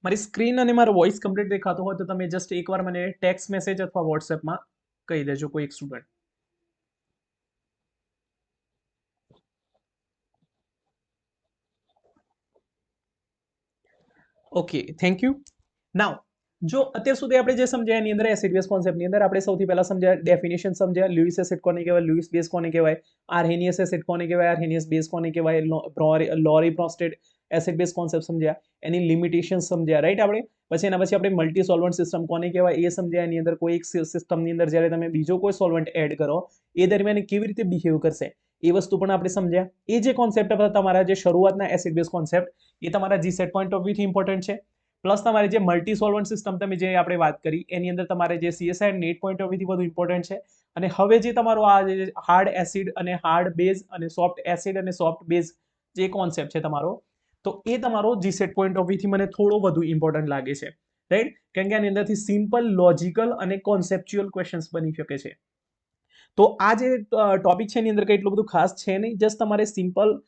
મારી સ્ક્રીન અને મારો વોઇસ કમ્પ્લીટ દેખાતો હોય તો તમે જસ્ટ એકવાર મને ટેક્સ્ટ મેસેજ અથવા વોટ્સએપમાં કહી દેજો કોઈ એક student. Okay, thank you. Now જો અત્યાર સુધી આપણે જે સમજ્યા એની અંદર એસિડ બેઝ કોન્સેપ્ટની અંદર આપણે સૌથી પહેલા સમજ્યા ડેફિનેશન સમજ્યા, લ્યુઇસ એસિડ કોને કહેવાય, લ્યુઇસ બેઝ કોને કહેવાય, આર્હેનિયસ એસિડ કોને કહેવાય, આર્હેનિયસ બેઝ કોને કહેવાય, લોરી પ્રોસ્ટેટ એસિડ બેઝ કોન્સેપ્ટ સમજ્યા, એની લિમિટેશન સમજ્યા, રાઈટ. આપણે પછી એના પછી આપણે મલ્ટી સોલ્વન્ટ સિસ્ટમ કોને કહેવાય એ સમજ્યા. એની અંદર કોઈ એક સિસ્ટમની અંદર જ્યારે તમે બીજો કોઈ સોલ્વન્ટ એડ કરો એ દરમિયાન કેવી રીતે બિહેવ કરશે એ વસ્તુ પણ આપણે સમજ્યા. એ જે કોન્સેપ્ટ હતા તમારા જે શરૂઆતના એસિડ બેઝ કોન્સેપ્ટ એ તમારા જીસેટ પોઈન્ટ ઓફ વ્યૂથી ઇમ્પોર્ટન્ટ છે. પ્લસ તમારે જે મલ્ટી સોલ્વન્ટ સિસ્ટમ તમે જે આપણે વાત કરી એની અંદર તમારે જે સીએસઆઈ નેટ પોઈન્ટ ઓફ વ્યૂથી વધુ ઇમ્પોર્ટન્ટ છે. અને હવે જે તમારો આ જે હાર્ડ એસિડ અને હાર્ડ બેઝ અને સોફ્ટ એસિડ અને સોફ્ટ બેઝ જે કોન્સેપ્ટ છે તમારો, તો એ તમારો જીસેટ પોઈન્ટ ઓફ વ્યૂથી મને થોડો વધુ ઇમ્પોર્ટન્ટ લાગે છે, રાઈટ. કારણ કે આની અંદરથી સિમ્પલ લોજિકલ અને કોન્સેપ્ચ્યુઅલ ક્વેશ્ચન્સ બની શકે છે. તો આ જે ટોપિક છે એની અંદર કંઈ એટલું બધું ખાસ છે નહીં, જસ્ટ તમારે સિમ્પલ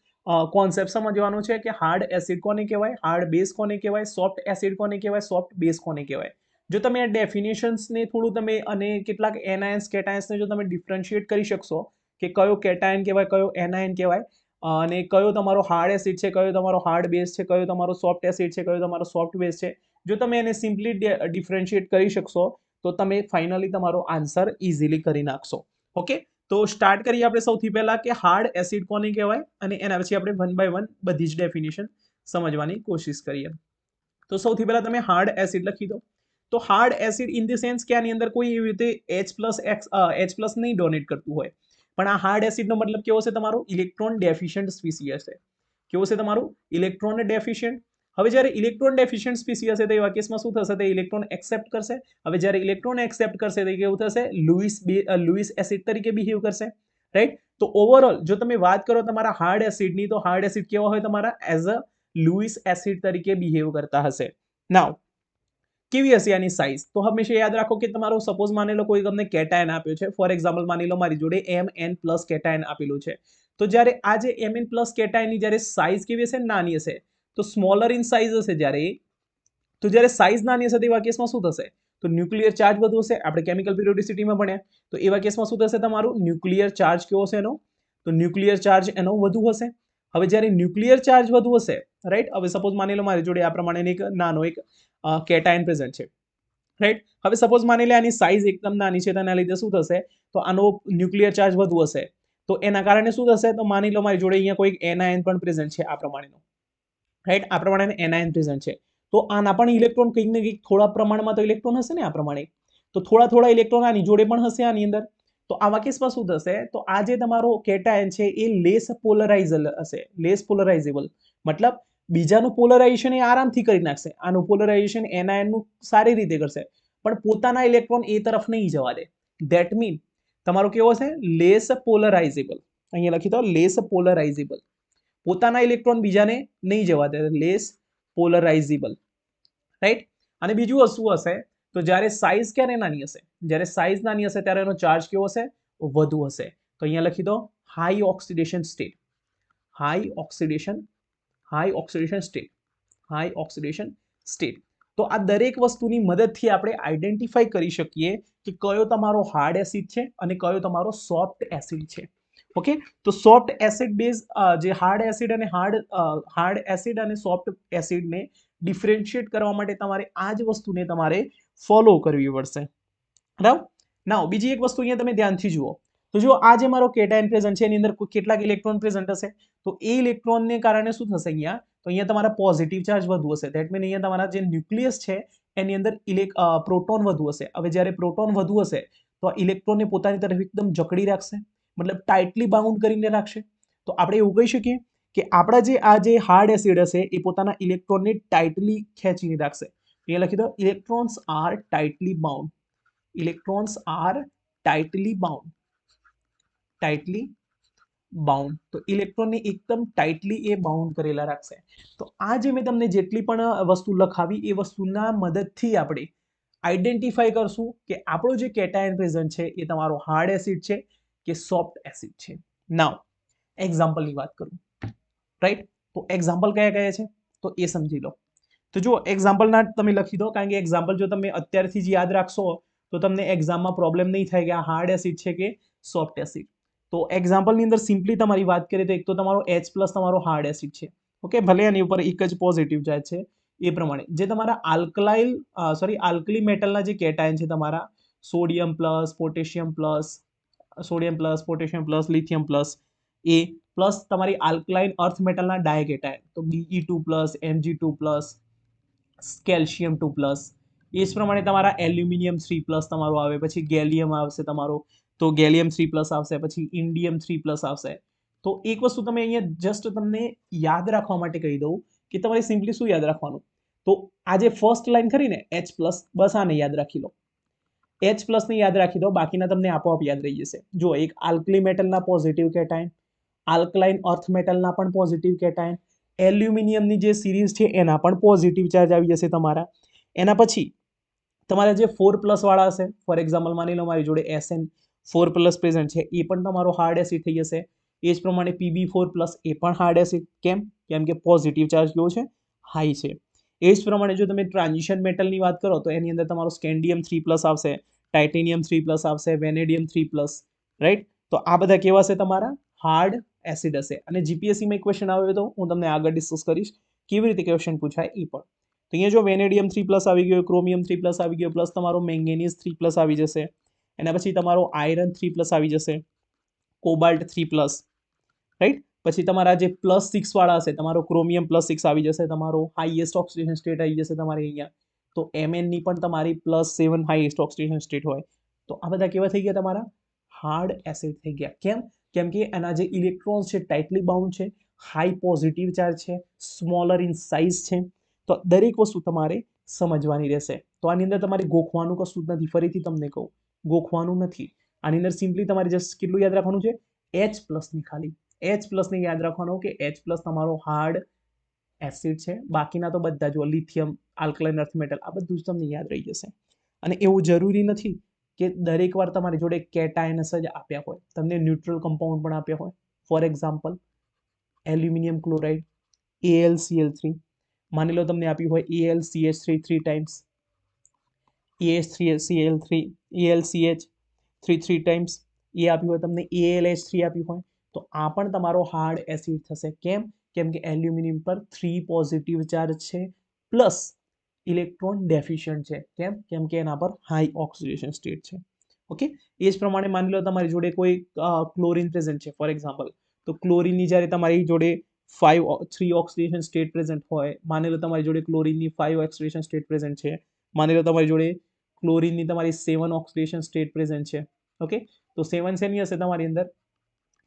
કોન્સેપ્ટ સમજવાનો છે કે હાર્ડ એસિડ કોને કહેવાય, હાર્ડ બેઝ કોને કહેવાય, સોફ્ટ એસિડ કોને કહેવાય, સોફ્ટ બેઝ કોને કહેવાય. જો તમે આ ડેફિનેશન્સને થોડું તમે અને કેટલાક એનાયન્સ કેટાયન્સને જો તમે ડિફરન્શિએટ કરી શકશો કે કયો કેટાયન કહેવાય, કયો એનાયન કહેવાય, અને કયો તમારો હાર્ડ એસિડ છે, કયો તમારો હાર્ડ બેઝ છે, કયો તમારો સોફ્ટ એસિડ છે, કયો તમારો સોફ્ટ બેઝ છે, જો તમે એને સિમ્પલી ડિફરન્શિએટ કરી શકશો તો તમે ફાઇનલી તમારો આન્સર ઇઝીલી કરી નાખશો. ઓકે, તો સ્ટાર્ટ કરીએ આપણે સૌથી પહેલા કે હાર્ડ એસિડ કોને કહેવાય અને એના પછી આપણે વન બાય વન બધી જ ડેફિનેશન સમજવાની કોશિશ કરીએ. તો સૌથી પહેલા તમે હાર્ડ એસિડ લખી દો. તો hard acid in the sense કે આની અંદર કોઈ એવી રીતે H+ નહીં ડોનેટ કરતું હોય, પણ આ હાર્ડ એસિડનો મતલબ કેવો છે તમારો ઇલેક્ટ્રોન ડેફિશિયન્ટ સ્પીસી હશે. કેવું છે તમારું ઇલેક્ટ્રોન ડેફિશિયન્ટ. હવે જ્યારે ઇલેક્ટ્રોન ડેફિશિયન્ટ સ્પીસી હશે તો એવા કેસમાં શું થશે, તે ઇલેક્ટ્રોન એક્સેપ્ટ કરશે. હવે જ્યારે ઇલેક્ટ્રોન એક્સેપ્ટ કરશે તો કેવું થશે, લુઈસ એસિડ તરીકે બિહેવ કરશે, રાઈટ. તો ઓવરઓલ જો તમે વાત કરો તમારા હાર્ડ એસિડની, તો હાર્ડ એસિડ કેવા હોય તમારા એઝ અ લુઈસ એસિડ તરીકે બિહેવ કરતા હશે. નાઉ કેવી હશે આની સાઇઝ, તો હંમેશા યાદ રાખો કે તમારો સપોઝ માની લો કોઈ તમને કેટાયન આપ્યો છે, ફોર એક્ઝામ્પલ માની લો મારી જોડે Mn+ કેટાયન આપેલું છે. તો જ્યારે આ જે Mn+ કેટાયનની જ્યારે સાઇઝ કેવી હશે, નાની હશે, તો સ્મોલર ઇન સાઇઝ હશે જ્યારે, તો જ્યારે સાઇઝ નાની હશે તેવા કેસમાં શું થશે, તો ન્યુક્લિયર ચાર્જ વધુ હશે. આપણે કેમિકલ પિરિયોડિસિટીમાં ભણ્યા, તો એવા કેસમાં શું થશે તમારું ન્યુક્લિયર ચાર્જ કેવો હશે એનો, તો ન્યુક્લિયર ચાર્જ એનો વધુ હશે. હવે જ્યારે ન્યુક્લિયર ચાર્જ વધુ હશે, રાઈટ. હવે સપોઝ માની લો મારી જોડે આ પ્રમાણે એક નાનો એક કેટાયન પ્રેઝન્ટ છે, રાઈટ. હવે સપોઝ માની લે આની સાઇઝ એકદમ નાની છે, તેના લીધે શું થશે, તો આનો ન્યુક્લિયર ચાર્જ વધુ હશે. તો એના કારણે શું થશે, તો માની લો મારી જોડે અહીંયા કોઈ એનાયન પણ પ્રેઝન્ટ છે આ પ્રમાણેનો, રાઈટ. આ પ્રમાણે એનાયન પ્રેઝન્ટ છે. તો આના પણ ઇલેક્ટ્રોન કંઈક ને કંઈક થોડા પ્રમાણમાં તો ઇલેક્ટ્રોન હશે ને આ પ્રમાણે, તો થોડા થોડા ઇલેક્ટ્રોન આની જોડે પણ હશે આની અંદર. તો આવા કેસમાં શું થશે, તો આ જે તમારો કેટાયન છે એ લેસ પોલરાઇઝેબલ હશે, લેસ પોલરાઇઝેબલ મતલબ બીજાનું પોલરાઇઝેશન એ આરામથી કરી નાખશે, આનું પોલરાઇઝેશન એનાયનનું સારી રીતે કરશે, પણ પોતાના ઇલેક્ટ્રોન એ તરફ નહીં જવા દે. ધેટ મીન તમારો કેવો છે, લેસ પોલરાઇઝેબલ. અહીંયા લખી દો લેસ પોલરાઇઝેબલ, પોતાના ઇલેક્ટ્રોન બીજાને નહીં જવા દે, લેસ પોલરાઇઝેબલ, રાઈટ. અને બીજું વસ્તુ હશે, તો જ્યારે સાઇઝ ક્યારે નાની હશે, જ્યારે સાઇઝ નાની હશે ત્યારે એનો ચાર્જ કેવો હશે, વધુ હશે. તો અહીંયા લખી દો high oxidation state, high oxidation, high oxidation state, high oxidation state. તો આ દરેક વસ્તુની મદદથી આપણે આઈડેન્ટિફાઈ કરી શકીએ કે કયો તમારો હાર્ડ એસિડ છે અને કયો તમારો સોફ્ટ એસિડ છે. ઓકે, તો સોફ્ટ એસિડ બેઝ જે હાર્ડ એસિડ અને હાર્ડ એસિડ અને સોફ્ટ એસિડને ડિફરન્શિએટ કરવા માટે તમારે આ જ વસ્તુને તમારે ફોલો કરવી પડશે, બરાબર. નાઉ બીજી એક વસ્તુ અહીંયા તમે ધ્યાનથી જુઓ, તો જો આ જે મારો કેટાયન પ્રેઝન્ટ છે એની અંદર કેટલાક ઇલેક્ટ્રોન પ્રેઝન્ટ હશે, તો એ ઇલેક્ટ્રોનને કારણે શું થશે અહીંયા, તો અહીંયા તમારા પોઝિટિવ ચાર્જ વધુ હશે. ધેટ મીન અહીંયા તમારા જે ન્યુક્લિયસ છે એની અંદર પ્રોટોન વધુ હશે. હવે જ્યારે પ્રોટોન વધુ હશે તો ઇલેક્ટ્રોનને પોતાની તરફ એકદમ જકડી રાખશે, મતલબ ટાઇટલી બાઉન્ડ કરીને રાખશે. તો આપણે એવું કહી શકીએ કે આપણા જે આ જે હાર્ડ એસિડ હશે એ પોતાના ઇલેક્ટ્રોનને ટાઇટલી ખેંચીને રાખશે. અહીંયા લખી દો electrons are tightly bound, electrons are tightly bound, tightly bound. તો ઇલેક્ટ્રોનને એકદમ ટાઇટલી એ બાઉન્ડ કરેલા રાખશે. તો આ જે મેં તમને જેટલી પણ વસ્તુ લખાવી એ વસ્તુના મદદથી આપણે આઈડેન્ટિફાઈ કરશું કે આપણો જે કેટાયન પ્રેઝન્ટ છે એ તમારો હાર્ડ એસિડ છે કે સોફ્ટ એસિડ છે. નાઉ એક્ઝામ્પલની વાત કરું, રાઈટ. તો એક્ઝામ્પલ કયા કયા છે તો એ સમજી લો. તો જો એક્ઝામ્પલના તમે લખી દો, કારણ કે એક્ઝામ્પલ જો તમે અત્યારથી જ યાદ રાખશો તો તમને એક્ઝામમાં પ્રોબ્લેમ નહીં થાય કે આ હાર્ડ એસિડ છે કે સોફ્ટ એસિડ. તો એક્ઝામ્પલની અંદર સિમ્પલી તમારી વાત કરીએ તો એક તો તમારો H+ તમારો હાર્ડ એસિડ છે. ઓકે, ભલે એની ઉપર એક જ પોઝિટિવ ચાર્જ છે. એ પ્રમાણે જે તમારા આલ્કલી મેટલના જે કેટાયન છે, તમારા sodium plus, potassium plus, lithium plus, એ પ્લસ તમારી આલ્કલાઇન અર્થ મેટલના ડાયકેટાયન, તો Be2+, Mg2+, કેલ્શિયમ 2+, એ જ પ્રમાણે તમારા એલ્યુમિનિયમ 3+ તમારું આવે, પછી ગેલિયમ આવશે તમારો, તો ગેલિયમ 3+ આવશે, પછી ઇન્ડિયમ 3+ આવશે. તો એક વસ્તુ તમે અહીંયા જસ્ટ તમને યાદ રાખવા માટે કહી દઉં કે તમારે સિમ્પલી શું યાદ રાખવાનું, તો આ જે ફર્સ્ટ લાઈન ખરી ને H+, બસ આને યાદ રાખી લો. H+ ને યાદ રાખી દો, બાકીના તમને આપોઆપ યાદ રહી જશે. જો એક alkali મેટલના positive cation, alkaline earth મેટલના પણ પોઝિટિવ કેટાયન, એલ્યુમિનિયમની જે સિરીઝ છે એના પણ પોઝિટિવ ચાર્જ આવી જશે તમારા. એના પછી તમારા જે 4+ વાળા હશે, ફોર એક્ઝામ્પલ માની લો મારી જોડે SN4+ પ્રેઝન્ટ છે, એ પણ તમારો હાર્ડ એસિડ થઈ જશે. એ જ પ્રમાણે Pb4+, એ પણ હાર્ડ એસિડ. કેમ કે પોઝિટિવ ચાર્જ કેવો છે, હાઈ છે. એ જ પ્રમાણે જો તમે ટ્રાન્ઝિશન મેટલની વાત કરો તો એની અંદર તમારો સ્કેન્ડિયમ 3+ આવશે, ટાઇટેનિયમ 3+ આવશે, વેનેડિયમ 3+, રાઈટ. તો આ બધા કેવા છે તમારા હાર્ડ એસિડ હશે. અને જીપીએસસીમાં એક ક્વેશ્ચન આવ્યો તો હું તમને આગળ ડિસ્કસ કરીશ કેવી રીતે ક્વેશ્ચન પૂછાય એ પણ. તો અહીંયા જો વેનેડિયમ 3+ આવી ગયો, ક્રોમિયમ 3+ આવી ગયો, પ્લસ તમારો મેંગેનીઝ 3+ આવી જશે. એના પછી તમારો આયરન 3+ આવી જશે, કોબાલ્ટ 3+, રાઈટ. પછી તમારા જે +6 વાળા હશે, તમારો ક્રોમિયમ +6 આવી જશે, તમારો હાઈએસ્ટ ઓક્સિડેશન સ્ટેટ આવી જશે તમારે અહીંયા. તો Mn ની પણ તમારી +7 હાઈએસ્ટ ઓક્સિડેશન સ્ટેટ હોય. તો આ બધા કેવા થઈ ગયા તમારા હાર્ડ એસિડ થઈ ગયા. કેમ કે એના જે ઇલેક્ટ્રોન્સ છે ટાઇટલી બાઉન્ડ છે, હાઈ પોઝિટિવ ચાર્જ છે, સ્મોલર ઇન સાઇઝ છે. તો દરેક વસ્તુ તમારે સમજવાની રહેશે. તો આની અંદર તમારે ગોખવાનું કશું જ નથી. ફરીથી તમને કહું, ગોખવાનું નથી. આની અંદર સિમ્પલી તમારે જસ્ટ કેટલું યાદ રાખવાનું છે, H+ ની ખાલી H+ ને યાદ રાખવાનો કે H+ તમારો હાર્ડ એસિડ છે. બાકીના તો બધા જો લિથિયમ, આલ્કલાઇન અર્થ મેટલ, આ બધું જ તમને યાદ રહી જશે. અને એવું જરૂરી નથી કે દરેક વાર તમારી જોડે કેટાયન્સ જ આપ્યા હોય, તમને ન્યુટ્રલ કમ્પાઉન્ડ પણ આપ્યા હોય. For example aluminium chloride AlCl3, માની લો તમને આપ્યું હોય AlCH3 3 times, AH3Cl3, AlCH3 3 times, એ આપ્યું હોય તમને, AlH3 આપ્યું હોય, તો આ પણ તમારો હાર્ડ એસિડ થશે. કેમ કે એલ્યુમિનિયમ પર 3 પોઝિટિવ ચાર્જ છે, પ્લસ ઇલેક્ટ્રોન ડેફિશિયન્ટ છે. કેમ કે એના પર હાઈ ઓક્સિડેશન સ્ટેટ છે. ઓકે, એ જ પ્રમાણે માની લો તમારી જોડે કોઈ ક્લોરીન પ્રેઝન્ટ છે ફોર એક્ઝામ્પલ, તો ક્લોરીનની જ્યારે તમારી જોડે 3 ઓક્સિડેશન સ્ટેટ પ્રેઝન્ટ હોય, માની લો તમારી જોડે ક્લોરીનની 5 ઓક્સિડેશન સ્ટેટ પ્રેઝન્ટ છે, માની લો તમારી જોડે ક્લોરીનની તમારી 7 ઓક્સિડેશન સ્ટેટ પ્રેઝન્ટ છે. ઓકે, તો 7 શેની હશે તમારી અંદર,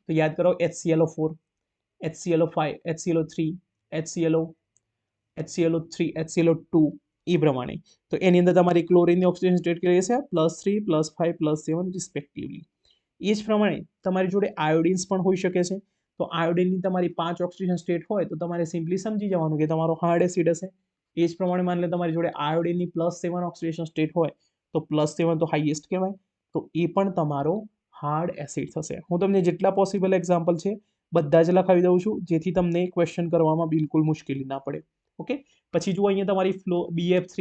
તો યાદ કરો HClO4, HClO5, HClO3, HClO3, HClO2, એ પ્રમાણે. તો એની અંદર તમારી ક્લોરીનની ઓક્સિડેશન સ્ટેટ કેટલી હશે, +3, +5, +7 રિસ્પેક્ટિવલી. એ જ પ્રમાણે તમારી જોડે આયોડિન્સ પણ હોઈ શકે છે. તો આયોડિનની તમારી 5 ઓક્સિડેશન સ્ટેટ હોય તો તમારે સિમ્પલી સમજી જવાનું કે તમારો હાર્ડ એસિડ હશે. એ જ પ્રમાણે માની લો તમારી જોડે આયોડિનની +7 ઓક્સિડેશન સ્ટેટ હોય, તો +7 તો હાઈએસ્ટ કહેવાય, તો એ પણ તમારો હાર્ડ એસિડ થશે. હું તમને જેટલા પોસિબલ એક્ઝામ્પલ છે બધા જ લખાવી દઉં છું, જેથી તમને ક્વેશ્ચન કરવામાં બિલકુલ મુશ્કેલી ના પડે. ઓકે, પછી જુઓ અહીંયા તમારી BF3,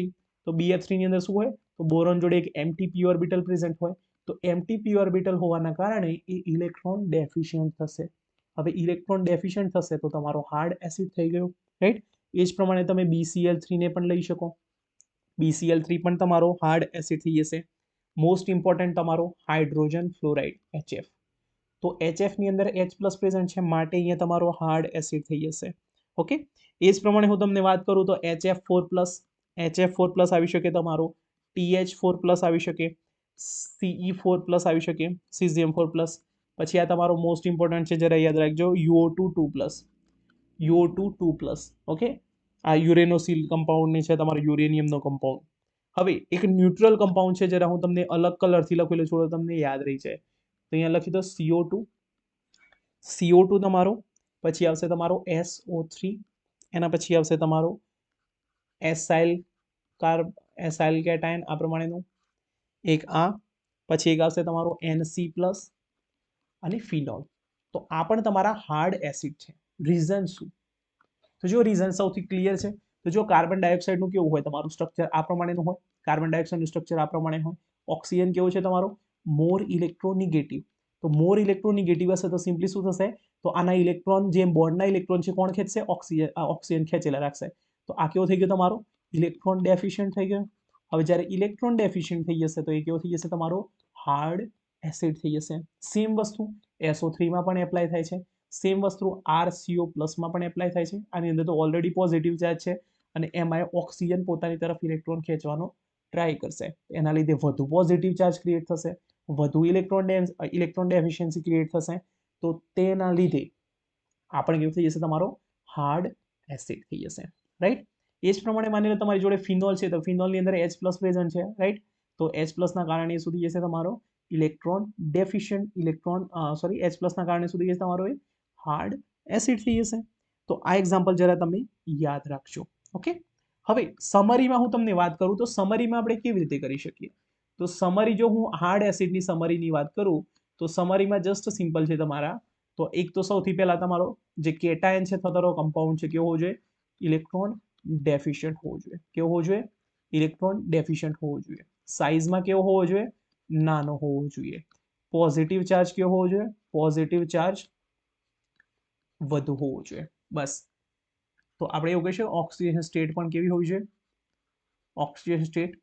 તો BF3 ની અંદર શું હોય, તો બોરોન જોડે એક એમટી ઓર્બિટલ પ્રેઝન્ટ હોય. તો એમટી ઓર્બિટલ હોવાના કારણે એ ઇલેક્ટ્રોન ડેફિશિયન્ટ થશે. હવે ઇલેક્ટ્રોન ડેફિશિયન્ટ થશે તો તમારો હાર્ડ એસિડ થઈ ગયો, રાઈટ. એ જ પ્રમાણે તમે BCl3 ને પણ લઈ શકો. BCl3 પણ તમારો હાર્ડ એસિડ થઈ જશે. મોસ્ટ ઇમ્પોર્ટન્ટ તમારો હાઇડ્રોજન ફ્લોરાઇડ HF, તો HF ની અંદર H+ પ્રેઝન્ટ છે, માટે અહીંયા તમારો હાર્ડ એસિડ થઈ જશે. ઓકે, એ જ પ્રમાણે હું તમને વાત કરું તો HF4+ આવી શકે તમારો, TH4+ આવી શકે, Ce4+ આવી શકે, Cesium4+. પછી આ તમારો મોસ્ટ ઇમ્પોર્ટન્ટ છે, જરા યાદ રાખજો, UO2+. ઓકે, આ યુરેનોસિલ કમ્પાઉન્ડની છે, તમારો યુરેનિયમનો કમ્પાઉન્ડ. હવે એક ન્યુટ્રલ કમ્પાઉન્ડ છે, જરા હું તમને અલગ કલરથી લખેલું છું, તમને યાદ રહી જાય. તો અહીંયા લખી દો CO2 તમારો, પછી આવશે તમારો SO3, એના પછી આવશે તમારો એસાઇલ કેટાયન આ પ્રમાણેનું એક, આ પછી એક આવશે તમારો NC+ અને ફિનોલ. તો આ પણ તમારા હાર્ડ એસિડ છે. રીઝન શું? તો જો રીઝન સૌથી ક્લિયર છે, તો જો કાર્બન ડાયોક્સાઇડનું કેવું હોય તમારું સ્ટ્રક્ચર આ પ્રમાણેનું હોય, કાર્બન ડાયોક્સાઇડનું સ્ટ્રક્ચર આ પ્રમાણે હોય, ઓક્સિજન કેવો છે તમારો મોર ઇલેક્ટ્રોનેગેટિવ, તો મોર ઇલેક્ટ્રોનેગેટિવ હશે તો સિમ્પલી શું થશે, તો આના ઇલેક્ટ્રોન જે બોન્ડના ઇલેક્ટ્રોન છે કોણ ખેંચશે, ઓક્સિજન ખેંચેલા રાખશે, તો આ કેવો થઈ ગયો તમારો ઇલેક્ટ્રોન ડેફિશિયન્ટ થઈ ગયો. હવે જ્યારે ઇલેક્ટ્રોન ડેફિશિયન્ટ થઈ જશે તો એ કેવો થઈ જશે તમારો હાર્ડ એસિડ થઈ જશે. સેમ વસ્તુ SO3 માં પણ એપ્લાય થાય છે, સેમ વસ્તુ RCO+ માં પણ એપ્લાય થાય છે. આની અંદર તો ઓલરેડી પોઝિટિવ ચાર્જ છે અને એમાં ઓક્સિજન પોતાની તરફ ઇલેક્ટ્રોન ખેંચવાનો ટ્રાય કરશે, એના લીધે વધુ પોઝિટિવ ચાર્જ ક્રિએટ થશે, વધુ ઇલેક્ટ્રોન ડેફિશિયન્સી ક્રિએટ થશે, તો તેના લીધે આપણે કેવું થઈ જશે તમારો હાર્ડ એસિડ થઈ જશે, રાઈટ. એ જ પ્રમાણે માની લો તમારી જોડે ફિનોલ છે તો ફિનોલની અંદર H+ પ્રેઝન્ટ છે, રાઈટ. તો H+ ના કારણે શું થઈ જશે તમારો ઇલેક્ટ્રોન ડેફિશિયન્ટ H+ ના કારણે શું થઈ જશે તમારો એ હાર્ડ એસિડ થઈ જશે. તો આ એક્ઝામ્પલ જરા તમે યાદ રાખજો. ઓકે, હવે સમરીમાં હું તમને વાત કરું તો સમરીમાં આપણે કેવી રીતે કરી શકીએ, તો સમરી જો હું હાર્ડ એસિડની સમરીની વાત કરું તો સમરીમાં જસ્ટ સિમ્પલ છે તમારા, તો એક તો સૌથી પહેલા તમારો જે કેટાયન છે થતો કમ્પાઉન્ડ છે કેવો હોવો જોઈએ, ઇલેક્ટ્રોન ડેફિશિયન્ટ હોવો જોઈએ. કેવો હોવો જોઈએ, ઇલેક્ટ્રોન ડેફિશિયન્ટ હોવો જોઈએ. સાઇઝમાં કેવો હોવો જોઈએ, નાનો હોવો જોઈએ. પોઝિટિવ ચાર્જ કેવો હોવો જોઈએ, પોઝિટિવ ચાર્જ વધુ હોવો જોઈએ. બસ, તો આપણે એવું કહીશું ઓક્સિજન સ્ટેટ પણ કેવી હોવી જોઈએ, ઓક્સિજન સ્ટેટ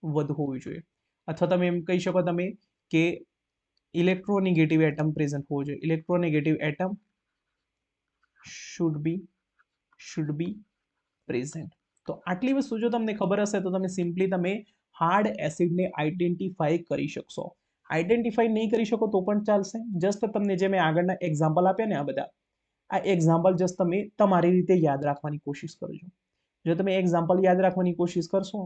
વધુ હોવી જોઈએ. અથવા તમે એમ કહી શકો તમે કે ઇલેક્ટ્રોનેગેટિવ એટમ પ્રેઝન્ટ હોવો જોઈએ, electronegative atom should be present. તો આટલી વસ્તુ જો તમને ખબર હશે તો તમે સિમ્પલી તમે હાર્ડ એસિડને આઈડેન્ટિફાઈ કરી શકશો. આઈડેન્ટિફાઈ નહીં કરી શકો તો પણ ચાલશે, જસ્ટ તમને જે મેં આગળના એક્ઝામ્પલ આપ્યા ને આ બધા, આ એક્ઝામ્પલ જસ્ટ તમે તમારી રીતે યાદ રાખવાની કોશિશ કરજો. જો તમે એક્ઝામ્પલ યાદ રાખવાની કોશિશ કરશો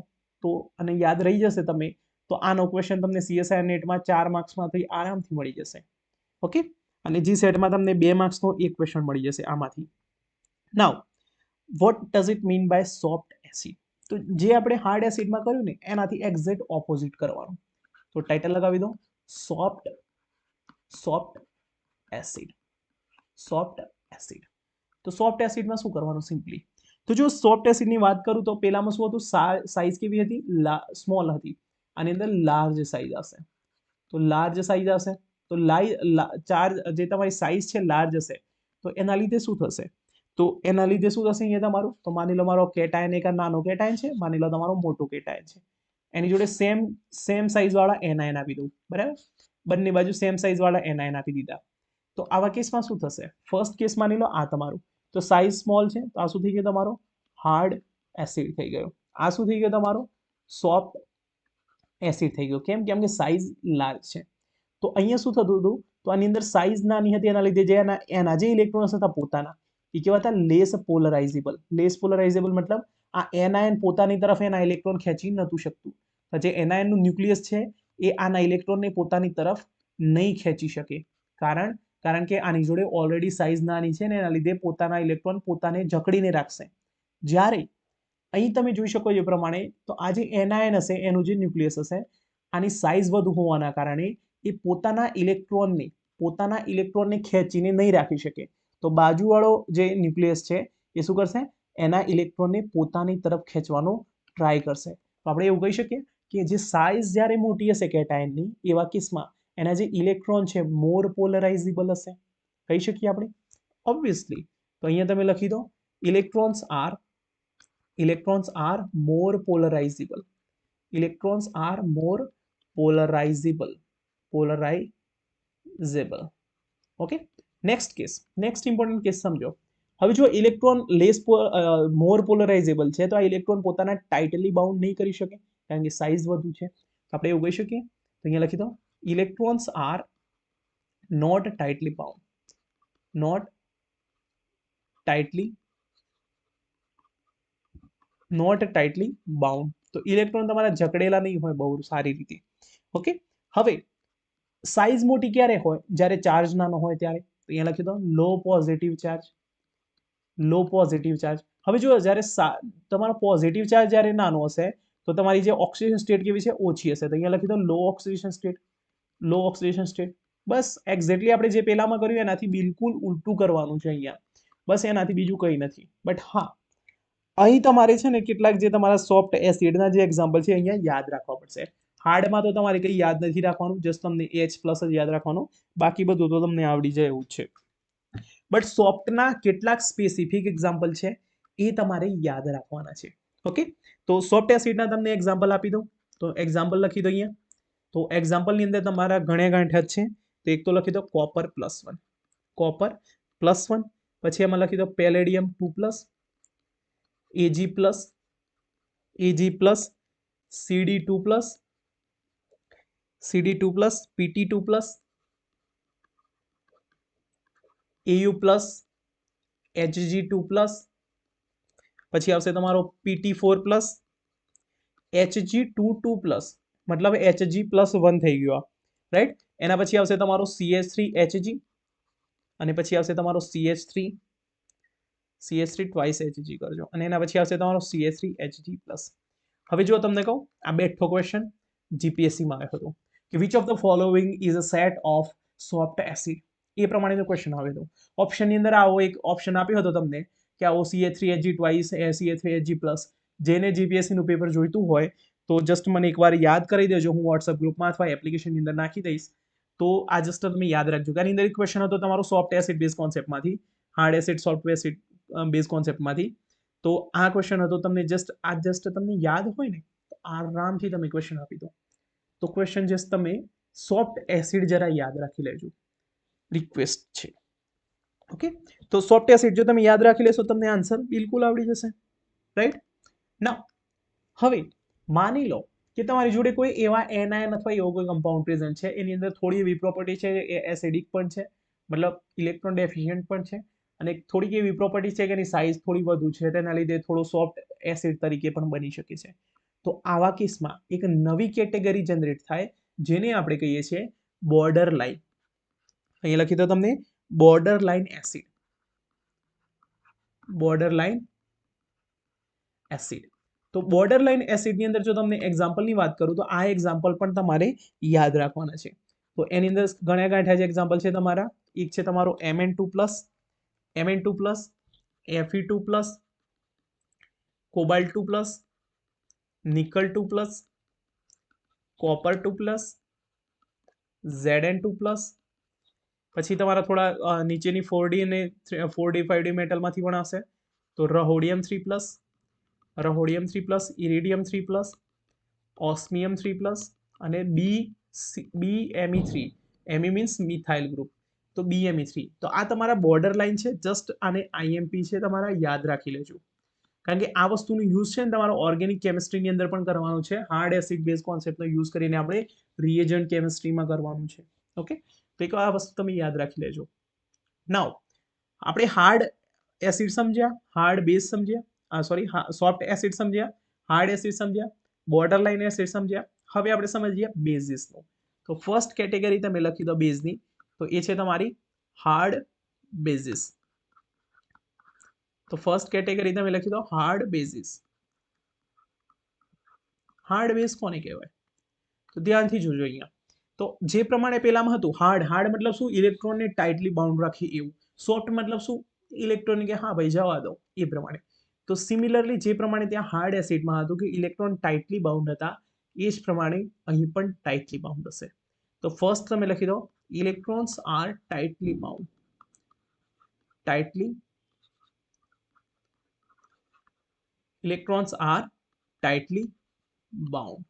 તો અને યાદ રહી જશે તમે, તો આનો ક્વેશ્ચન તમને CSIR નેટમાં 4 માર્ક્સમાંથી આરામથી મળી જશે. ઓકે, અને GSET માં તમને 2 માર્ક્સનો એક ક્વેશ્ચન મળી જશે આમાંથી. Now what does it mean by soft acid, તો જે આપણે હાર્ડ એસિડમાં કર્યું ને એનાથી એક્ઝેક્ટ ઓપોઝિટ કરવાનું. તો ટાઇટલ લગાવી દો સોફ્ટ એસિડ. સોફ્ટ એસિડ, તો સોફ્ટ એસિડમાં શું કરવાનું સિમ્પલી, તો જો સોફ્ટ એસિડની વાત કરું તો પેલામાં શું હતું, સાઇઝ કેવી હતી, સ્મોલ હતી, આની અંદર લાર્જ સાઇઝ હશે. તો લાર્જ સાઇઝ હશે તો ચાર્જ જે તમારી સાઇઝ છે લાર્જ હશે તો એના લીધે શું થશે, તો એના લીધે શું થશે અહીંયા તમારું, તો માની લો મારો કેટાયન એક નાનો કેટાયન છે, માની લો તમારો મોટો કેટાયન છે, એની જોડે સેમ સાઇઝ વાળા એનાયન આપી દઉં, બરાબર, બંને બાજુ સેમ સાઇઝ વાળા એનાયન આપી દીધા. તો આવા કેસમાં શું થશે, ફર્સ્ટ કેસ માની લો આ તમારું, તો સાઇઝ સ્મોલ છે તો આ શું થઈ ગયો તમારો હાર્ડ એસિડ થઈ ગયો. આ શું થઈ ગયો તમારો સોફ્ટ એસિડ થઈ ગયો. કેમ કે સાઇઝ લાર્જ છે. તો અહીંયા શું થતું હતું, તો આની અંદર સાઇઝ નાની હતી એના લીધે જે એના જે ઇલેક્ટ્રોન્સ હતા પોતાના એ કેવા હતા લેસ પોલરાઇઝેબલ. લેસ પોલરાઇઝેબલ મતલબ આ એનાયન પોતાની તરફ એના ઇલેક્ટ્રોન ખેંચી નતું શકતું. જે એનાયનનું ન્યુક્લિયસ છે એ આના ઇલેક્ટ્રોનને પોતાની તરફ નહીં ખેંચી શકે, કારણ કે આની જોડે ઓલરેડી સાઇઝ નાની છે ને એના લીધે પોતાના ઇલેક્ટ્રોન પોતાને જકડીને રાખશે. જ્યારે અહીં તમે જોઈ શકો એ પ્રમાણે તો આ જે એનાયન હશે એનું જે ન્યુક્લિયસ હશે આની સાઇઝ વધુ હોવાના કારણે એ પોતાના ઇલેક્ટ્રોનને ખેંચીને નહીં રાખી શકે. તો બાજુવાળો જે ન્યુક્લિયસ છે એ શું કરશે, એના ઇલેક્ટ્રોનને પોતાની તરફ ખેંચવાનો ટ્રાય કરશે. તો આપણે એવું કહી શકીએ કે જે સાઇઝ જ્યારે મોટી હશે કેટાયનની એવા કેસમાં એના જે ઇલેક્ટ્રોન છે મોર પોલરાઇઝેબલ હશે, કહી શકીએ આપણે ઓબ્વિયસલી. તો અહીંયા તમે લખી દો electrons are more polarizable. Electrons are more polarizable. Okay, next important case સમજો. હવે જો ઇલેક્ટ્રોન મોર પોલરાઇઝેબલ છે તો આ ઇલેક્ટ્રોન પોતાના ટાઇટલી બાઉન્ડ નહીં કરી શકે કારણ કે સાઇઝ વધુ છે. આપણે એવું કહી શકીએ, તો અહીંયા લખી દો electrons are not tightly bound. તો ઇલેક્ટ્રોન તમારા જકડેલા નહીં હોય બહુ સારી રીતે. ઓકે, હવે સાઇઝ મોટી ક્યારે હોય, જ્યારે ચાર્જ નાનો હોય ત્યારે. તો અહીંયા લખી દો લો પોઝિટિવ ચાર્જ. હવે જો જ્યારે તમારો પોઝિટિવ ચાર્જ જ્યારે નાનો હશે તો તમારી જે ઓક્સિજન સ્ટેટ કેવી છે ઓછી હશે. તો અહીંયા લખી દો લો ઓક્સિજન સ્ટેટ. બસ એક્ઝેક્ટલી આપણે જે પેલામાં કર્યું એનાથી બિલકુલ ઉલટું કરવાનું છે અહીંયા, બસ એનાથી બીજું કંઈ નથી. બટ હા, અહીં તમારે છે ને કેટલાક જે તમારા સોફ્ટ એસિડના જે એક્ઝામ્પલ છે અહીંયા યાદ રાખવા પડશે. હાર્ડમાં તો તમારે કંઈ યાદ નથી રાખવાનું, જસ્ટ તમને H પ્લસ જ યાદ રાખવાનું, બાકી બધું તો તમને આવડી જાય એવું જ છે. બટ સોફ્ટના કેટલાક સ્પેસિફિક એક્ઝામ્પલ છે એ તમારે યાદ રાખવાના છે. ઓકે, તો સોફ્ટ એસિડના તમને એક્ઝામ્પલ આપી દઉં. તો એક્ઝામ્પલ લખી દો અહીંયા. તો એક્ઝામ્પલની અંદર તમારા ઘણા ગાંઠિયા છે. તો એક તો લખી દો કોપર +1, કોપર +1. પછી એમાં લખી દો palladium 2+, Ag+, Cd2+, Pt2+, Au+, Hg2+, પછી આવશે તમારો Pt4+, Hg22+, મતલબ Hg+1 થઈ ગયો, રાઈટ. એના પછી આવશે તમારો CH3Hg, અને પછી આવશે તમારો CH3 ટ્વાઇસ Hg કરજો, અને એના પછી આવશે તમારો CH3Hg+. હવે જો તમને કહું, આ બેઠો ક્વેશ્ચન જીપીએસસીમાં આવ્યો હતો કે which of the following is a set of soft acid. એ પ્રમાણેનો ક્વેશ્ચન આવે તો ઓપ્શનની અંદર આવો એક ઓપ્શન આપ્યો હતો તમને કે આવો CH3Hg ટ્વાઇસ CH3Hg+. જેને જીપીએસસીનું પેપર જોઈતું હોય તો જસ્ટ મને એકવાર યાદ કરી દેજો, હું વોટ્સઅપ ગ્રુપમાં અથવા એપ્લિકેશનની અંદર નાખી દઈશ. તો આ જસ્ટ તમે યાદ રાખજો કે આની અંદર એક ક્વેશ્ચન હતો તમારો સોફ્ટ એસિડ બેઝ કોન્સેપ્ટમાંથી, hard acid soft acid base કોન્સેપ્ટમાંથી. તો આ ક્વેશ્ચન હતો, તમને જસ્ટ તમને યાદ હોય ને તો આરામથી તમે ક્વેશ્ચન આપી દો. તો ક્વેશ્ચન જસ્ટ તમે સોફ્ટ એસિડ જરા યાદ રાખી લેજો, રિક્વેસ્ટ છે. ઓકે, તો સોફ્ટ એસિડ જો તમે યાદ રાખી લેશો તમને આન્સર બિલકુલ આવડી જશે, રાઈટ. ના, હવે માની લો કે તમારી જોડે કોઈ એવા એનાયન અથવા એવો કોઈ કમ્પાઉન્ડ પ્રેઝન્ટ છે, એની અંદર થોડી એવી પ્રોપર્ટી છે એ એસિડિક પણ છે, મતલબ ઇલેક્ટ્રોન ડેફિશિયન્ટ પણ છે, અને થોડીક એવી પ્રોપર્ટી છે કે એની સાઇઝ થોડી વધુ છે, તેના લીધે થોડો સોફ્ટ એસિડ તરીકે પણ બની શકે છે. તો આવા કેસમાં એક નવી કેટેગરી જનરેટ થાય જેને આપણે કહીએ છીએ બોર્ડર લાઇન. અહીંયા લખી દો તમને border line acid, border line acid. તો બોર્ડર લાઇન એસિડની અંદર જો તમને એક્ઝામ્પલની વાત કરું તો આ એક્ઝામ્પલ પણ તમારે યાદ રાખવાના છે. તો એની અંદર ઘણા ગાંઠિયા જે એક્ઝામ્પલ છે તમારા, એક છે તમારો Mn2+, Fe2+, cobalt 2+, nickel 2+, copper 2+, Zn2+. પછી તમારા થોડા નીચેની 4D અને 4D 5D મેટલમાંથી પણ આવશે તો રહોડિયમ 3+, ઇરિડિયમ 3+, ઓસ્મિયમ 3+, અને BMe3. Me means methyl group, તો BMe3. તો આ તમારા બોર્ડર લાઇન છે. જસ્ટ આને IMP છે તમારા યાદ રાખી લેજો, કારણ કે આ વસ્તુનો યુઝ છે ને તમારો ઓર્ગેનિક કેમિસ્ટ્રીની અંદર પણ કરવાનો છે. હાર્ડ એસિડ બેઝ કોન્સેપ્ટનો યુઝ કરીને આપણે રિએજન્ટ કેમિસ્ટ્રીમાં કરવાનું છે. ઓકે, તો એક આ વસ્તુ તમે યાદ રાખી લેજો. નાઉ આપણે હાર્ડ એસિડ સમજ્યા, હાર્ડ બેઝ સમજ્યા, સોફ્ટ એસિડ સમજ્યા, હાર્ડ એસિડ સમજ્યા, બોર્ડર લાઇન એસિડ સમજ્યા. હવે આપણે સમજીએ બેઝિસનો. તો ફર્સ્ટ કેટેગરી તમે લખી દો બેઝની, તો એ છે તમારી હાર્ડ બેઝિસ. તો ફર્સ્ટ કેટેગરી તમે લખી દો હાર્ડ બેઝિસ. હાર્ડ બેઝ કોને કહેવાય? તો ધ્યાનથી જોજો અહીંયા. તો જે પ્રમાણે પેલામાં હતું હાર્ડ મતલબ શું? ઇલેક્ટ્રોનને ટાઇટલી બાઉન્ડ રાખી એવું. સોફ્ટ મતલબ શું? ઇલેક્ટ્રોન કે હા ભાઈ જવા દો એ પ્રમાણે. તો સિમિલરલી જે પ્રમાણે ત્યાં હાર્ડ એસિડમાં હતું કે ઇલેક્ટ્રોન ટાઇટલી બાઉન્ડ હતા, એ જ પ્રમાણે અહીં પણ ટાઇટલી બાઉન્ડ હશે. તો ફર્સ્ટ તમે લખી દો electrons are tightly bound. Electrons are tightly bound.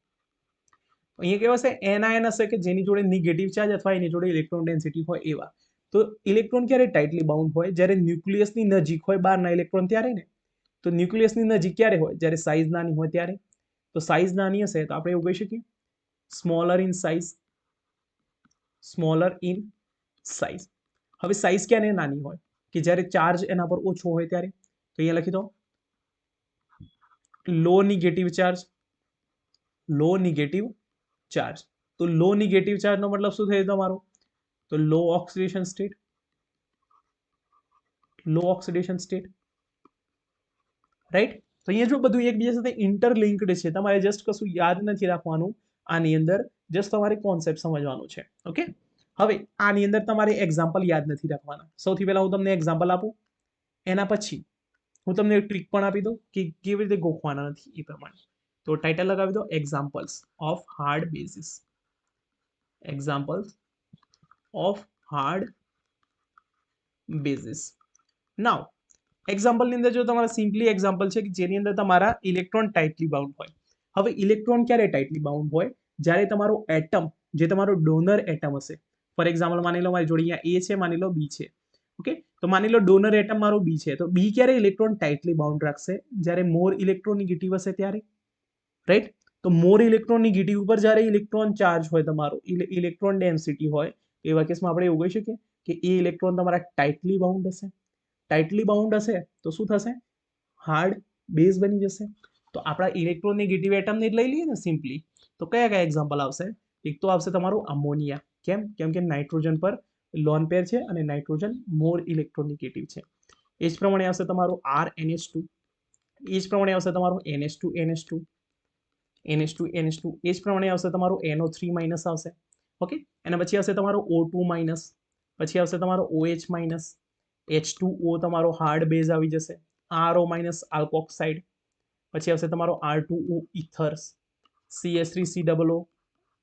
અહીંયા કેવા છે? એનાયન હશે કે જેની જોડે નેગેટિવ ચાર્જ અથવા એની જોડે ઇલેક્ટ્રોન ડેન્સિટી હોય એવા. તો ઇલેક્ટ્રોન ક્યારે ટાઇટલી બાઉન્ડ હોય? જ્યારે ન્યુક્લિયસની નજીક હોય બહારના ઇલેક્ટ્રોન ત્યારે ને. તો ન્યુક્લિયસની નજીક ક્યારે હોય? જ્યારે સાઇઝ નાની હોય ત્યારે. તો સાઇઝ નાની હશે તો આપણે એવું કહી શકીએ smaller in size, smaller in size. હવે સાઇઝ ક્યારે નાની હોય? કે જ્યારે ચાર્જ એના પર ઓછો હોય ત્યારે. તો અહીંયા લખી દો લો નેગેટિવ ચાર્જ, લો નેગેટિવ ચાર્જ. તો લો નેગેટિવ ચાર્જનો મતલબ શું થયો તમારો? તો લો ઓક્સિડેશન સ્ટેટ, લો ઓક્સિડેશન સ્ટેટ, રાઈટ. તો અહીંયા જો બધું એકબીજા સાથે ઇન્ટરલિંક્ડ છે, તમારે જસ્ટ કશું યાદ નથી રાખવાનું આની અંદર, જસ્ટ તમારે કોન્સેપ્ટ સમજવાનું છે. ઓકે, હવે આની અંદર તમારે એક્ઝામ્પલ યાદ નથી રાખવાના. સૌથી પહેલા હું તમને એક્ઝામ્પલ આપું, એના પછી હું તમને એક ટ્રીક પણ આપી દઉં કે કેવી રીતે ગોખવાના નથી એ પ્રમાણે. તો ટાઇટલ લગાવી દો examples of hard bases. Examples of hard bases. Now એક્ઝામ્પલની અંદર જો તમારા સિમ્પલી એક્ઝામ્પલ છે કે જેની અંદર તમારા ઇલેક્ટ્રોન ટાઇટલી બાઉન્ડ હોય. હવે ઇલેક્ટ્રોન ક્યારે ટાઇટલી બાઉન્ડ હોય? જ્યારે તમારો એટમ, જે તમારો ડોનર એટમ હશે, ફોર એક્ઝામ્પલ માની લો મારી જોડે અહીંયા એ છે, માની લો બી છે. ઓકે, તો માની લો ડોનર એટમ મારો બી છે, તો બી ક્યારે ઇલેક્ટ્રોન ટાઇટલી બાઉન્ડ રાખશે? જ્યારે મોર ઇલેક્ટ્રોનેગેટિવ હશે ત્યારે, રાઈટ? તો મોર ઇલેક્ટ્રોનેગેટિવ ઉપર જ્યારે ઇલેક્ટ્રોન ચાર્જ હોય, તમારો ઇલેક્ટ્રોન ડેન્સિટી હોય, તો એવા કેસમાં આપણે એવું કહી શકીએ કે એ ઇલેક્ટ્રોન તમારા ટાઇટલી બાઉન્ડ હશે. ટાઇટલી બાઉન્ડ હશે તો શું થશે? હાર્ડ બેઝ બની જશે. તો આપણા ઇલેક્ટ્રોનેગેટિવ એટમને જ લઈ લઈએ ને સિમ્પલી, તો કયા કયા એક્ઝામ્પલ આવશે? એક તો આવશે તમારું અમોનિયા. કેમ કે નાઇટ્રોજન પર લોન પેર છે અને નાઇટ્રોજન મોર ઇલેક્ટ્રોનેગેટિવ છે. એ જ પ્રમાણે આવશે તમારું RNH2. એ જ પ્રમાણે આવશે તમારું NH2NH2. NH2NH2. એ જ પ્રમાણે આવશે તમારું NO3 માઇનસ આવશે. ઓકે, એના પછી આવશે તમારો O2 માઇનસ, પછી આવશે તમારો OH માઇનસ, H2O તમારો હાર્ડ બેઝ આવી જશે, RO માઇનસ આલ્કોક્સાઇડ, પછી આવશે તમારો R2O ઇથર્સ, CH3COO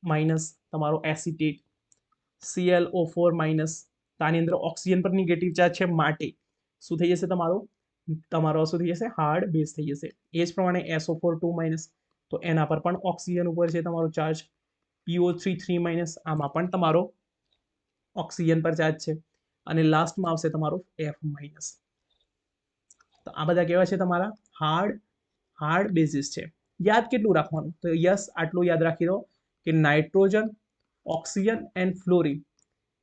માઇનસ તમારો એસિટેટ, ClO4 માઇનસ. આની અંદર ઓક્સિજન પર નેગેટિવ ચાર્જ છે માટે શું થઈ જશે? તમારો શું થઈ જશે? હાર્ડ બેઝ થઈ જશે. એ જ પ્રમાણે SO4 માઇનસ, તો એના પર પણ ઓક્સિજન ઉપર છે તમારો ચાર્જ. PO3 માઇનસ, આમાં પણ તમારો ઓક્સિજન પર ચાર્જ છે. અને લાસ્ટમાં આવશે તમારો F માઇનસ. તો આ બધા કેવા છે? તમારા હાર્ડ બેઝિસ છે. યાદ કેટલું રાખવાનું? તો યસ, આટલું યાદ રાખી દો કે નાઇટ્રોજન, ઓક્સિજન એન્ડ ફ્લોરિન,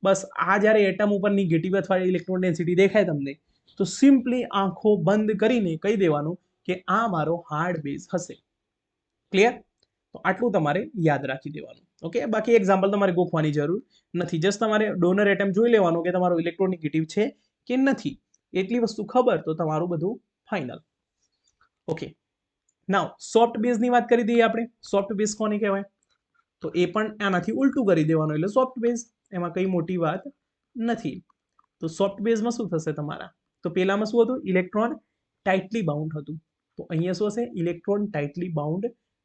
બસ આ જ્યારે એટમ ઉપર નેગેટિવ અથવા ઇલેક્ટ્રોન ડેન્સિટી દેખાય તમને, તો સિમ્પલી આંખો બંધ કરીને કહી દેવાનું કે આ મારો હાર્ડ બેઝ હશે. ક્લિયર? તો આટલું તમારે યાદ રાખી દેવાનું. ઓકે, બાકી એક્ઝામ્પલ તમારે ગોખવાની જરૂર નથી. જસ્ટ તમારે ડોનર એટમ જોઈ લેવાનું કે તમારો ઇલેક્ટ્રોનેગેટિવ છે કે નથી, એટલી વસ્તુ ખબર તો તમારું બધું ફાઇનલ. ઓકે, નાઉ સોફ્ટ બેઝની વાત કરી દઈએ આપણે. સોફ્ટ બેઝ કોને કહેવાય? તો એ પણ આનાથી ઉલટું કરી દેવાનું, એટલે સોફ્ટ બેઝ. એમાં કઈ મોટી વાત નથી. તો સોફ્ટ બેઝમાં શું થશે તમારા? તો પેલામાં શું હતું? ઇલેક્ટ્રોન ટાઇટલી બાઉન્ડ હતું. તો અહીંયા શું હશે? ઇલેક્ટ્રોન ટાઇટલી બાઉન્ડ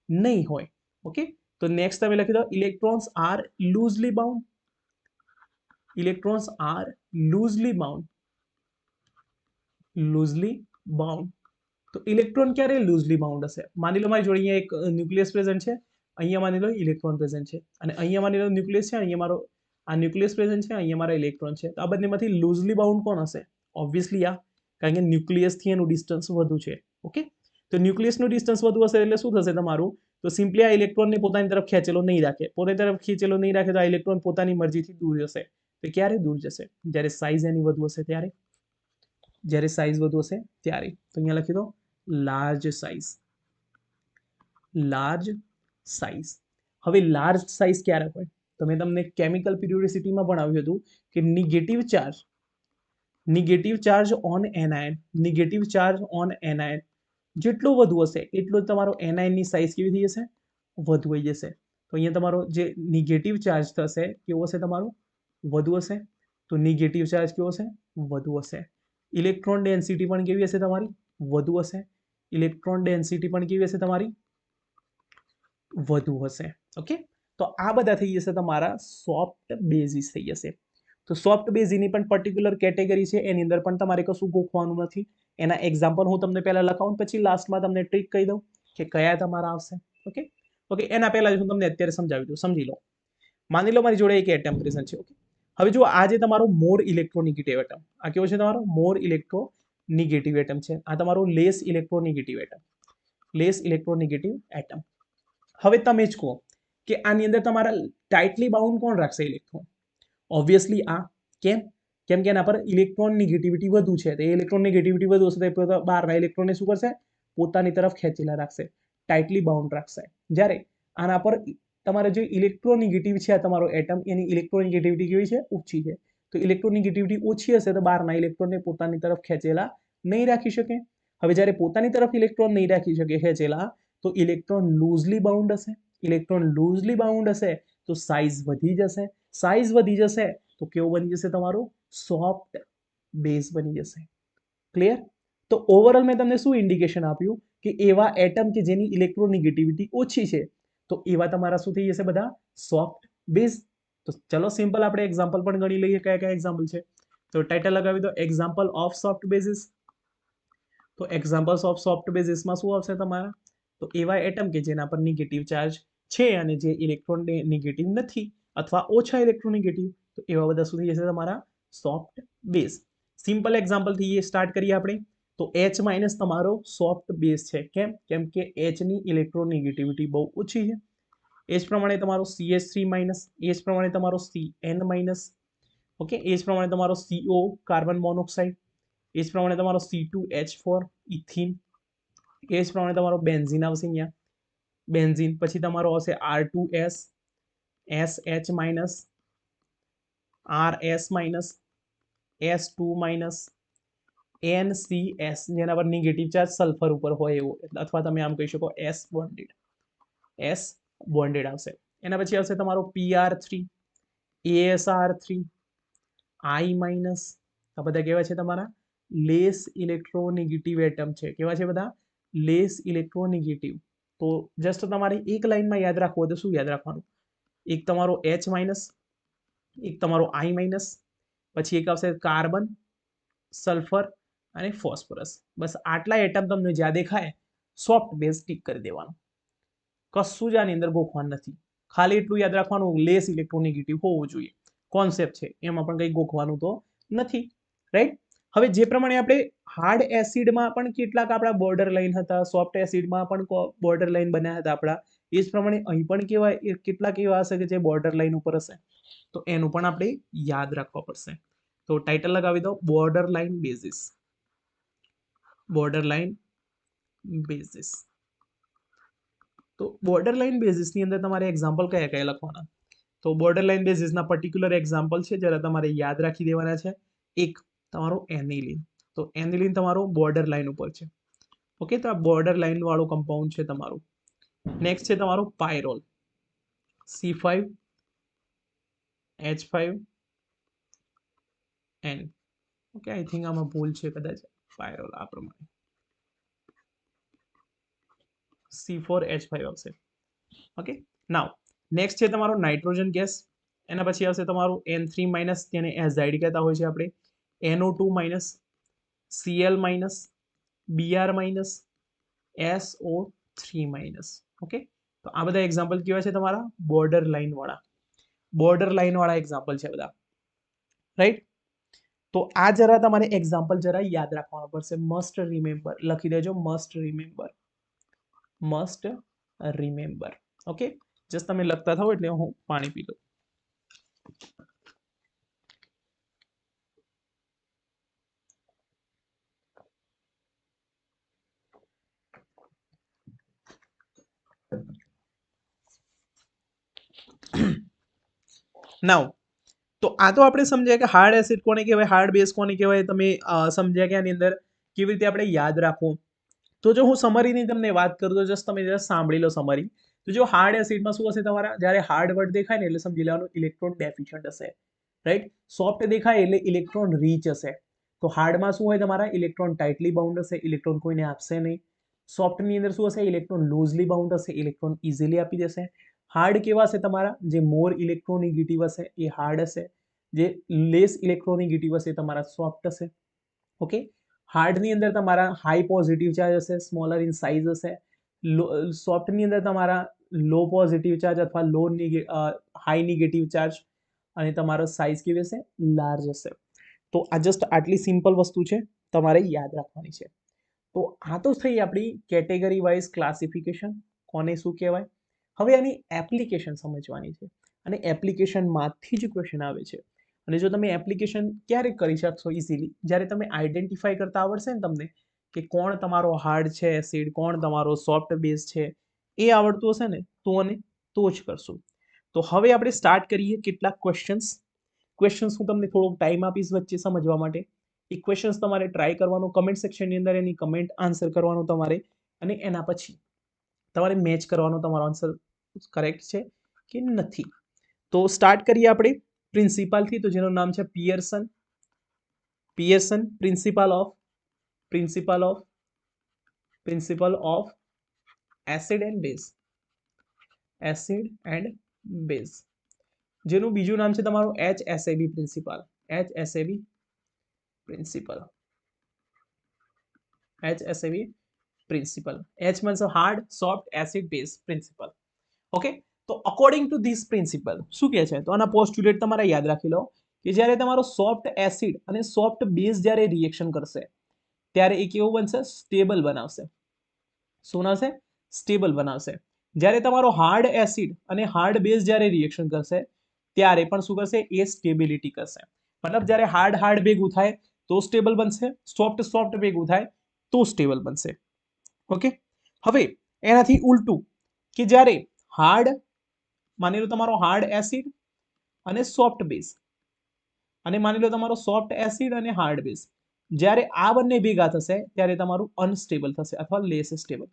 નહીં હોય. ઓકે, તો નેક્સ્ટ તમે લખી દો electrons are loosely bound. Electrons are loosely bound. તો ઇલેક્ટ્રોન ક્યારે લૂઝલી બાઉન્ડ હશે? માની લો મારી જોડે અહીંયા એક ન્યુક્લિયસ પ્રેઝન્ટ છે, અહીંયા માની લો ઇલેક્ટ્રોન પ્રેઝન્ટ છે, અને અહીંયા માની લો ન્યુક્લિયસ છે, અહીંયા મારો આ ન્યુક્લિયસ પ્રેઝન્ટ છે, અહીંયા મારા ઇલેક્ટ્રોન છે. તો આ બંનેમાંથી લૂઝલી બાઉન્ડ કોણ હશે? ઓબ્વિયસલી આ, કારણ કે ન્યુક્લિયસથી એનું ડિસ્ટન્સ વધુ છે. ઓકે, તો ન્યુક્લિયસનું ડિસ્ટન્સ વધુ હશે એટલે શું થશે તમારું? તો સિમ્પલી આ ઇલેક્ટ્રોનને પોતાની તરફ ખેંચેલો નહીં રાખે. પોતાની તરફ ખેંચેલો નહીં રાખે તો આ ઇલેક્ટ્રોન પોતાની મરજીથી દૂર જશે. તો ક્યારે દૂર જશે? જ્યારે સાઇઝ એની વધુ હશે ત્યારે. જ્યારે સાઇઝ વધુ હશે ત્યારે. તો અહીંયા લખી દો લાર્જ સાઇઝ. Large size. હવે લાર્જ સાઇઝ ક્યારે હોય? તો મેં તમને કેમિકલ પિરિયોડિસિટીમાં ભણાવ્યું હતું કે નેગેટિવ ચાર્જ ઓન એનાયન જેટલો વધુ હશે એટલો તમારો એનાયનની સાઇઝ કેવી થઈ જશે? વધુ થઈ જશે. તો અહીંયા તમારો જે નેગેટિવ ચાર્જ થશે કેવો હશે? તમારો વધુ હશે. તો નેગેટિવ ચાર્જ કેવો હશે? વધુ હશે. ઇલેક્ટ્રોન ડેન્સિટી પણ કેવી હશે તમારી? વધુ હશે. ઇલેક્ટ્રોન ડેન્સિટી પણ કેવી હશે તમારી? વધુ હશે. ઓકે, તો આ બધા થઈ જશે તમારા સોફ્ટ બેઝિસ થઈ જશે. તો સોફ્ટ બેઝની પણ પર્ટિક્યુલર કેટેગરી છે, એની અંદર પણ તમારે કશું ગોખવાનું નથી. એના એક્ઝામ્પલ હું તમને પહેલા લખાવું, પછી લાસ્ટમાં તમને ટ્રીક કહી દઉં કે કયા તમારા આવશે. ઓકે, એના પહેલા હું તમને અત્યારે સમજાવી દઉં. સમજી લો, માની લો મારી જોડે એક એટમ પ્રેઝન્ટ છે. ઓકે, હવે જો આ જે તમારો મોર ઇલેક્ટ્રોનેગેટિવ એટમ, આ કેવો છે તમારો? મોર ઇલેક્ટ્રોનેગેટિવ એટમ છે. આ તમારો લેસ ઇલેક્ટ્રોનેગેટિવ એટમ. હવે તમે જ કહો કે આની અંદર તમારા ટાઇટલી બાઉન્ડ કોણ રાખશે ઇલેક્ટ્રોન? ઓબ્વિયસલી આ. કેમ કે એના પર ઇલેક્ટ્રોન નેગેટિવિટી વધુ છે. તો ઇલેક્ટ્રોન નેગેટિવિટી વધુ હશે તો બહારના ઇલેક્ટ્રોનને શું કરશે? પોતાની તરફ ખેંચેલા રાખશે, ટાઇટલી બાઉન્ડ રાખશે. જ્યારે આના પર તમારે જે ઇલેક્ટ્રોનેગેટિવ છે, આ તમારો એટમ, એની ઇલેક્ટ્રોનેગેટિવિટી કેવી છે? ઓછી છે. તો ઇલેક્ટ્રોનેગેટિવિટી ઓછી હશે તો બહારના ઇલેક્ટ્રોનને પોતાની તરફ ખેંચેલા નહીં રાખી શકે. હવે જ્યારે પોતાની તરફ ઇલેક્ટ્રોન નહીં રાખી શકે ખેંચેલા, તો ઇલેક્ટ્રોન લૂઝલી બાઉન્ડ હશે. તો સાઇઝ વધી જશે. તો કેવો બની જશે? તમારો સોફ્ટ બેઝ બની જશે. ક્લિયર? તો ઓવરઓલ મેં તમને શું ઇન્ડિકેશન આપ્યું કે એવા એટમ કે જેની ઇલેક્ટ્રોનેગેટિવિટી ઓછી છે તો એવા તમારા શું થઈ જશે બધા સોફ્ટ બેઝ. તો ચલો સિમ્પલ આપણે એક્ઝામ્પલ પણ ગણી લઈએ કયા કયા એક્ઝામ્પલ છે. તો ટાઇટલ લગાવી દો એક્ઝામ્પલ ઓફ સોફ્ટ બેઝિસ. તો એક્ઝામ્પલ્સ ઓફ સોફ્ટ બેઝિસમાં શું આવશે તમારા? તો એવા એટમ કે જેના પર નેગેટિવ ચાર્જ છે અને જે ઇલેક્ટ્રોન નેગેટિવ નથી અથવા ઓછા ઇલેક્ટ્રોનેગેટિવ, તો એવા બધા શું થઈ જશે તમારા સોફ્ટ બેઝ. સિમ્પલ એક્ઝામ્પલથી એ સ્ટાર્ટ કરીએ આપણે. તો H માઇનસ તમારો સોફ્ટ બેઝ છે. કેમ કે Hની ઇલેક્ટ્રોનેગેટિવિટી બહુ ઓછી છે. એ જ પ્રમાણે તમારો CH3 માઇનસ, એ જ પ્રમાણે તમારો CN માઇનસ, ઓકે, એ જ પ્રમાણે તમારો CO કાર્બન મોનોક્સાઇડ, એ જ પ્રમાણે તમારો C2H4 ઇથિન, એ જ પ્રમાણે તમારો બેન્ઝીન આવશે અહીંયા બેન્ઝીન, પછી તમારો આવશે R2S, SH minus, RS minus, S2 minus, NCS જેના પર નેગેટિવ ચાર્જ સલ્ફર ઉપર હોય એવો, અથવા તમે આમ કહી શકો S બોન્ડેડ આવશે. એના પછી આવશે તમારો PR3, ASR3, I માઇનસ. આ બધા કેવા છે તમારા લેસ ઇલેક્ટ્રોનેગેટિવ એટમ છે. કેવા છે બધા? Less electronegative. તો જસ્ટ તમારે એક લાઈનમાં યાદ રાખવું હોય તો શું યાદ રાખવાનું? એક તમારો H માઇનસ, એક તમારો I માઇનસ, પછી એક આવશે કાર્બન, સલ્ફર અને ફોસ્ફરસ. બસ આટલા એટમ તમને જ્યાં દેખાય સોફ્ટ બેઝ ટીક કરી દેવાનું. કશું જ આની અંદર ગોખવાનું નથી. ખાલી એટલું યાદ રાખવાનું લેસ ઇલેક્ટ્રોનેગેટિવ હોવું જોઈએ. કોન્સેપ્ટ છે, એમાં પણ કંઈ ગોખવાનું તો નથી, રાઈટ? હવે જે પ્રમાણે આપણે હાર્ડ એસિડમાં પણ કેટલાક આપણા બોર્ડર લાઈન હતા, સોફ્ટ એસિડમાં પણ બોર્ડર લાઈન બનાવ્યા હતા આપણા, એ જ પ્રમાણે અહીં પણ કેવા કેટલાક એવા હશે કે જે બોર્ડર લાઈન ઉપર હશે. તો એનું પણ આપણે યાદ રાખવા પડશે. તો ટાઇટલ લગાવી દો border line basis. Border line basis. તો બોર્ડર લાઈન બેઝિસની અંદર તમારે એક્ઝામ્પલ કયા કયા લખવાના? તો બોર્ડર લાઈન બેઝિસના પર્ટિક્યુલર એક્ઝામ્પલ છે જરા તમારે યાદ રાખી દેવાના છે. એક તમારો એનિલિન. તો એનિલિન તમારો બોર્ડર લાઈન ઉપર છે. ઓકે, તો આ બોર્ડર લાઈન વાળું કમ્પાઉન્ડ છે તમારું. નેક્સ્ટ છે તમારો પાયરોલ, C5H5N. ઓકે, આઈ થિંક આમાં ભૂલ છે કદાચ. પાયરોલ આ પ્રમાણે C4H5 આવશે. ઓકે, નાવ નેક્સ્ટ છે તમારો નાઇટ્રોજન ગેસ. એના પછી આવશે તમારું N3 માઇનસ, જેને એઝાઇડ કહેતા હોય છે આપણે, NO2 minus, Cl minus, Br minus, SO3 minus. Okay, તો આ બધા એક્ઝામ્પલ કેવા છે તમારા બોર્ડર લાઈન વાળા એક્ઝામ્પલ છે બધા, રાઈટ? તો આ જરા તમારે એક્ઝામ્પલ જરા યાદ રાખવાનું પડશે. મસ્ટ રિમેમ્બર લખી દેજો, મસ્ટ રિમેમ્બર. ઓકે, જસ્ટ તમે લખતા થાઓ એટલે હું પાણી પી લઉં. નાઉ તો આ તો આપણે સમજ્યા કે હાર્ડ એસિડ કોને કહેવાય, હાર્ડ બેઝ કોને કહેવાય. તમે સમજ્યા કે આની અંદર કેવી રીતે આપણે યાદ રાખવું. તો જો હું સમરીની તમને વાત કરું તો જસ્ટ તમે જસ્ટ સાંભળી લો સમરી. તો જો હાર્ડ એસિડમાં શું હશે તમારા, જ્યારે હાર્ડ વર્ડ દેખાય ને એટલે સમજી લેવાનું ઇલેક્ટ્રોન ડેફિશિયન્ટ હશે, રાઈટ? સોફ્ટ દેખાય એટલે ઇલેક્ટ્રોન રીચ હશે. તો હાર્ડમાં શું હોય તમારા ઇલેક્ટ્રોન ટાઇટલી બાઉન્ડ હશે, ઇલેક્ટ્રોન કોઈને આપશે નહીં. સોફ્ટની અંદર શું હશે ઇલેક્ટ્રોન લૂઝલી બાઉન્ડ હશે, ઇલેક્ટ્રોન ઇઝીલી આપી દેશે. હાર્ડ કેવા હશે તમારા, જે મોર ઇલેક્ટ્રોનેગેટિવ હશે એ હાર્ડ હશે, જે લેસ ઇલેક્ટ્રોનેગેટિવ હશે એ તમારા સોફ્ટ હશે. ઓકે, હાર્ડની અંદર તમારા હાઈ પોઝિટિવ ચાર્જ હશે, સ્મોલર ઇન સાઇઝ હશે. સોફ્ટની અંદર તમારા લો પોઝિટિવ ચાર્જ અથવા હાઈ નેગેટિવ ચાર્જ, અને તમારો સાઇઝ કેવી હશે લાર્જ હશે. તો આ જસ્ટ આટલી સિમ્પલ વસ્તુ છે, તમારે યાદ રાખવાની છે. તો આ તો થઈ આપણી કેટેગરી વાઇઝ ક્લાસિફિકેશન, કોને શું કહેવાય. હવે આની એપ્લિકેશન સમજવાની છે, અને એપ્લિકેશનમાંથી જ ક્વેશ્ચન આવે છે. અને જો તમે એપ્લિકેશન ક્યારે કરી શકશો ઇઝીલી, જ્યારે તમે આઈડેન્ટિફાઈ કરતા આવડશે ને તમને કે કોણ તમારો હાર્ડ છે એસિડ, કોણ તમારો સોફ્ટ બેઝ છે, એ આવડતું હશે ને તો જ કરશું. તો હવે આપણે સ્ટાર્ટ કરીએ કેટલાક ક્વેશ્ચન્સ હું તમને થોડોક ટાઈમ આપીશ વચ્ચે સમજવા માટે. એ ક્વેશ્ચન્સ તમારે ટ્રાય કરવાનું, કમેન્ટ સેક્શનની અંદર એની કમેન્ટ આન્સર કરવાનું તમારે, અને એના પછી તમારે મેચ કરવાનો તમારો આન્સર કરેક્ટ છે કે નથી. તો સ્ટાર્ટ કરીએ આપણે પ્રિન્સિપાલથી, તો જેનું નામ છે Pearson principal of principal of acid and base જેનું બીજું નામ છે તમારું HSAB principal HSAB principal H means hard soft acid base principal okay તો અકોર્ડિંગ ટુ ધીસ પ્રિન્સિપલ શું કહે છે તો આના પોસ્ટુલેટ તમારે યાદ રાખી લો કે જ્યારે તમારો સોફ્ટ એસિડ અને સોફ્ટ બેઝ જ્યારે રિએક્શન કરશે ત્યારે એ કેવું બનશે સ્ટેબલ બનાવશે શું બનાવશે સ્ટેબલ બનાવશે જ્યારે તમારો હાર્ડ એસિડ અને હાર્ડ બેઝ જ્યારે રિએક્શન કરશે ત્યારે પણ શું કરશે એ સ્ટેબિલિટી કરશે મતલબ જ્યારે હાર્ડ ભેગું થાય તો સ્ટેબલ બનશે સોફ્ટ ભેગું થાય તો સ્ટેબલ બનશે ઓકે હવે એનાથી ઉલટું કે જ્યારે હાર્ડ માની લો તમારો હાર્ડ એસિડ અને સોફ્ટ બેઝ અને માની લો તમારો સોફ્ટ એસિડ અને હાર્ડ બેઝ જ્યારે આ બંને ભેગા થશે ત્યારે તમારું અનસ્ટેબલ થશે અથવા લેસ સ્ટેબલ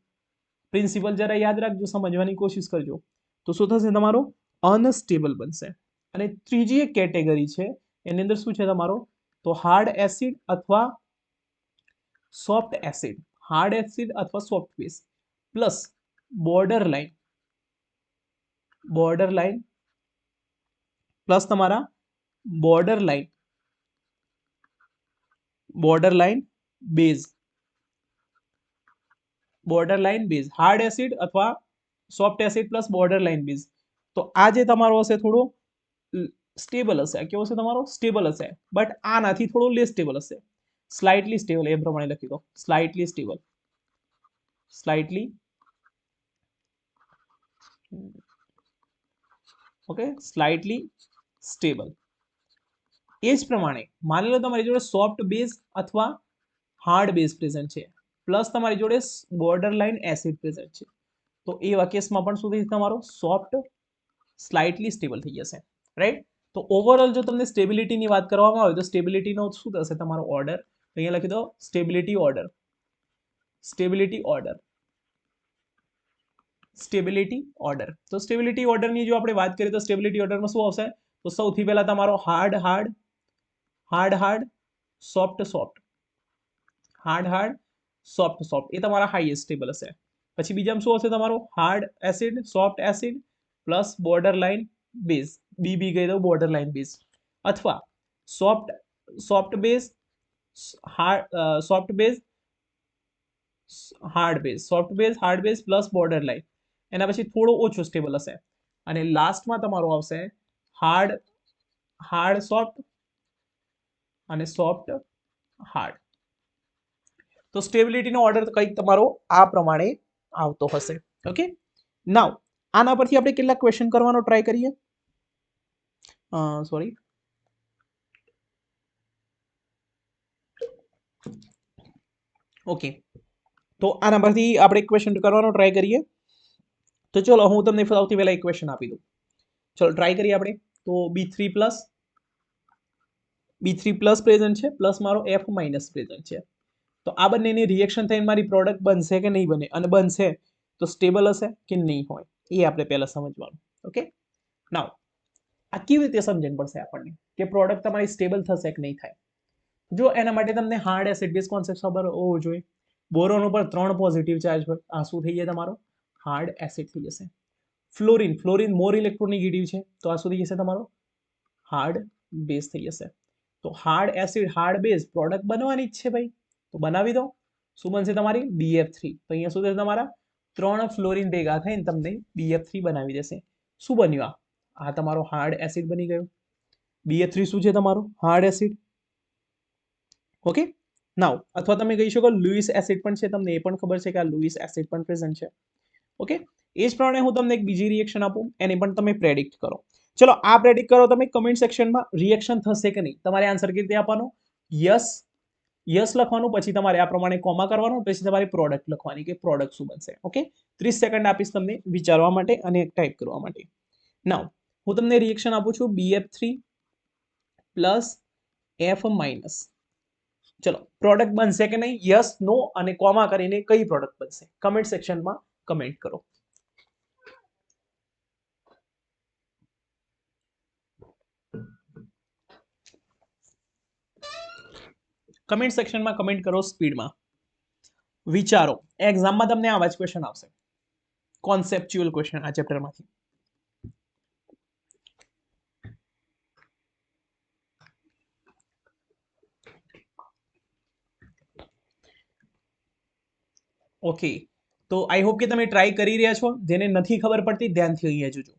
પ્રિન્સિપલ જરા યાદ રાખજો સમજવાની કોશિશ કરજો તો શું થશે તમારું અનસ્ટેબલ બનશે અને ત્રીજી એક કેટેગરી છે એની અંદર શું છે તમારો તો હાર્ડ એસિડ અથવા soft acid soft base plus border line plus તમારા border line base hard acid અથવા soft acid plus border line base તો આ જે તમારો હશે થોડો સ્ટેબલ હશે કેવો હશે તમારો સ્ટેબલ હશે બટ આનાથી થોડો લેસ સ્ટેબલ હશે સ્લાઇટલી સ્ટેબલ એ પ્રમાણે લખી દો સ્લાઇટલી સ્ટેબલ એ જ પ્રમાણે માની લો તમારી જોડે સોફ્ટ બેઝ અથવા હાર્ડ બેઝ પ્રેઝન્ટ છે પ્લસ તમારી જોડે બોર્ડર લાઇન એસિડ પ્રેઝન્ટ છે તો એવા કેસમાં પણ શું થશે તમારો સોફ્ટ સ્લાઇટલી સ્ટેબલ થઈ જશે રાઈટ તો ઓવરઓલ જો તમને સ્ટેબિલિટીની વાત કરવામાં આવે તો સ્ટેબિલિટીનો શું થશે તમારો ઓર્ડર અહીંયા લખી દો સ્ટેબિલિટી ઓર્ડર તો સ્ટેબિલિટી ઓર્ડરની જો આપણે વાત કરીએ તો સ્ટેબિલિટી ઓર્ડરમાં શું આવશે તો સૌથી પહેલા તમારો હાર્ડ સોફ્ટ એ તમારા હાઈએસ્ટ સ્ટેબલ હશે પછી બીજામાં શું હશે તમારો hard acid soft acid plus border line base B કહી દો બોર્ડર લાઇન બેઝ અથવા soft base hard base plus border line એના પછી થોડો ઓછો સ્ટેબલ હશે અને લાસ્ટમાં તમારો આવશે હાર્ડ સોફ્ટ અને સોફ્ટ હાર્ડ તો સ્ટેબિલિટીનો ઓર્ડર કંઈક તમારો આ પ્રમાણે આવતો હશે ઓકે નાઉ આના પરથી આપણે કેટલાક ક્વેશ્ચન કરવાનો ટ્રાય કરીએ સોરી ઓકે તો આના પરથી આપણે ક્વેશ્ચન કરવાનો ટ્રાય કરીએ તો ચલો હું તમને સૌથી પહેલા એક ક્વેશ્ચન આપી દઉં ચલો ટ્રાય કરીએ આપણે તો B3 પ્લસ પ્રેઝન્ટ છે પ્લસ મારો F માઇનસ પ્રેઝન્ટ છે તો આ બંનેની રિએક્શન થઈને મારી પ્રોડક્ટ બનશે કે નહીં બને અને બનશે તો સ્ટેબલ હશે કે નહીં હોય એ આપણે પહેલા સમજવાનું ઓકે નાઉ આ કેવી રીતે સમજણ પડશે આપણને કે પ્રોડક્ટ તમારી સ્ટેબલ થશે કે નહીં થાય જો એના માટે તમને હાર્ડ એસિડ બેઝ કોન્સેપ્ટ ખબર હોવો જોઈએ બોરોન ઉપર 3 પોઝિટિવ ચાર્જ હોય આ શું થઈ જાય તમારો હાર્ડ એસિડ થઈ જશે ફ્લોરિન મોર ઇલેક્ટ્રોનેગેટિવ છે તો આ શું થઈ જશે તમારો હાર્ડ બેઝ થઈ જશે તો hard acid hard base product બનવાની જ છે ભાઈ તો બનાવી દો શું બનશે તમારી BF3 તો અહીંયા શું થશે તમારા 3 ફ્લોરિન ભેગા થઈને તમને BF3 બનાવી દેશે શું બન્યું આ તમારો હાર્ડ એસિડ બની ગયો BF3 શું છે તમારો હાર્ડ એસિડ ઓકે નાઉ અથવા તમે કહી શકો લુઈસ એસિડ પણ છે તમને એ પણ ખબર છે કે આ લુઈસ એસિડ પણ પ્રેઝન્ટ છે ઓકે એ જ પ્રમાણે હું તમને એક બીજી રિએક્શન આપું એની પણ તમે પ્રેડિક્ટ કરો ચલો આ પ્રેડિક્ટ કરો તમે કમેન્ટ સેક્શનમાં રિએક્શન થશે કે નહીં તમારે આન્સર કેવી રીતે આપવાનો યસ લખવાનું પછી તમારે આ પ્રમાણે કોમા કરવાનું પછી તમારી પ્રોડક્ટ લખવાની કે પ્રોડક્ટ શું બનશે ઓકે 30 સેકન્ડ આપીશ તમને વિચારવા માટે અને ટાઈપ કરવા માટે નાઉ હું તમને રિએક્શન આપું છું BF3 પ્લસ F માઇનસ ચલો પ્રોડક્ટ બનશે કે નહીં યસ નો અને કોમા કરીને કઈ પ્રોડક્ટ બનશે કમેન્ટ સેક્શનમાં કમેન્ટ કરો કમેન્ટ સેક્શનમાં કમેન્ટ કરો સ્પીડમાં વિચારો એક્ઝામમાં તમને આવા જ ક્વેશ્ચન આવશે, કોન્સેપ્ચ્યુઅલ ક્વેશ્ચન આ ચેપ્ટરમાંથી. ઓકે, તો આઈ હોપ કે તમે ટ્રાય કરી રહ્યા છો. જેને નથી ખબર પડતી ધ્યાનથી અહીંયા જોજો.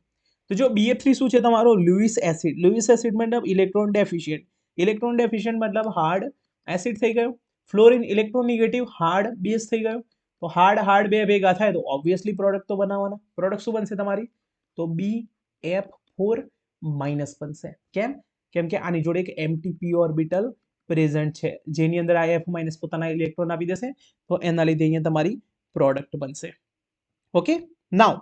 તો જો BF3 શું છે તમારો લ્યુઇસ એસિડ. લ્યુઇસ એસિડ મતલબ ઇલેક્ટ્રોન ડેફિશિયન્ટ. ઇલેક્ટ્રોન ડેફિશિયન્ટ મતલબ હાર્ડ એસિડ થઈ ગયો. ફ્લોરિન ઇલેક્ટ્રોનેગેટિવ હાર્ડ બેઝ થઈ ગયો. તો હાર્ડ બે ભેગા થાય તો ઓબ્વિયસલી પ્રોડક્ટ તો બનાવવાના. પ્રોડક્ટ શું બનશે તમારી? તો BF4 માઇનસ બનશે. કેમ કે આની જોડે એક MTP ઓર્બિટલ પ્રેઝન્ટ છે, જેની અંદર આ F માઇનસ પોતાના ઇલેક્ટ્રોન આપી દેશે, તો એના લીધે અહીંયા તમારી પ્રોડક્ટ બનશે. ઓકે, નાઉ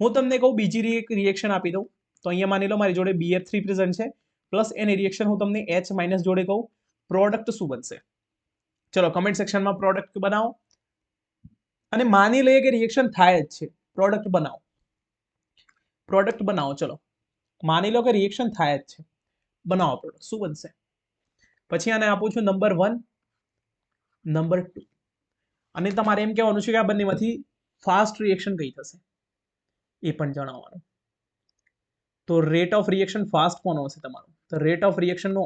હું તમને કહું બીજી એક રિએક્શન આપી દઉં. તો અહીંયા માની લો મારી જોડે BF3 પ્રેઝન્ટ છે, પ્લસ એની રિએક્શન હું તમને H માઇનસ જોડે કહું, પ્રોડક્ટ શું બનશે? ચલો કમેન્ટ સેક્શનમાં પ્રોડક્ટ બનાવો અને માની લઈએ કે રિએક્શન થાય જ છે. પ્રોડક્ટ બનાવો. ચલો માની લો કે રિએક્શન થાય જ છે, બનાવો પ્રોડક્ટ. શું બનશે? પછી આને આપું છું નંબર 1, નંબર 2, અને તમારે એમ કહેવાનું છે કે આ બંનેમાંથી ફાસ્ટ રિએક્શન કઈ થશે એ પણ જણાવવાનું. તો રેટ ઓફ રિએક્શન ફાસ્ટ કોનો હશે તમારો? તો રેટ ઓફ રિએક્શનનો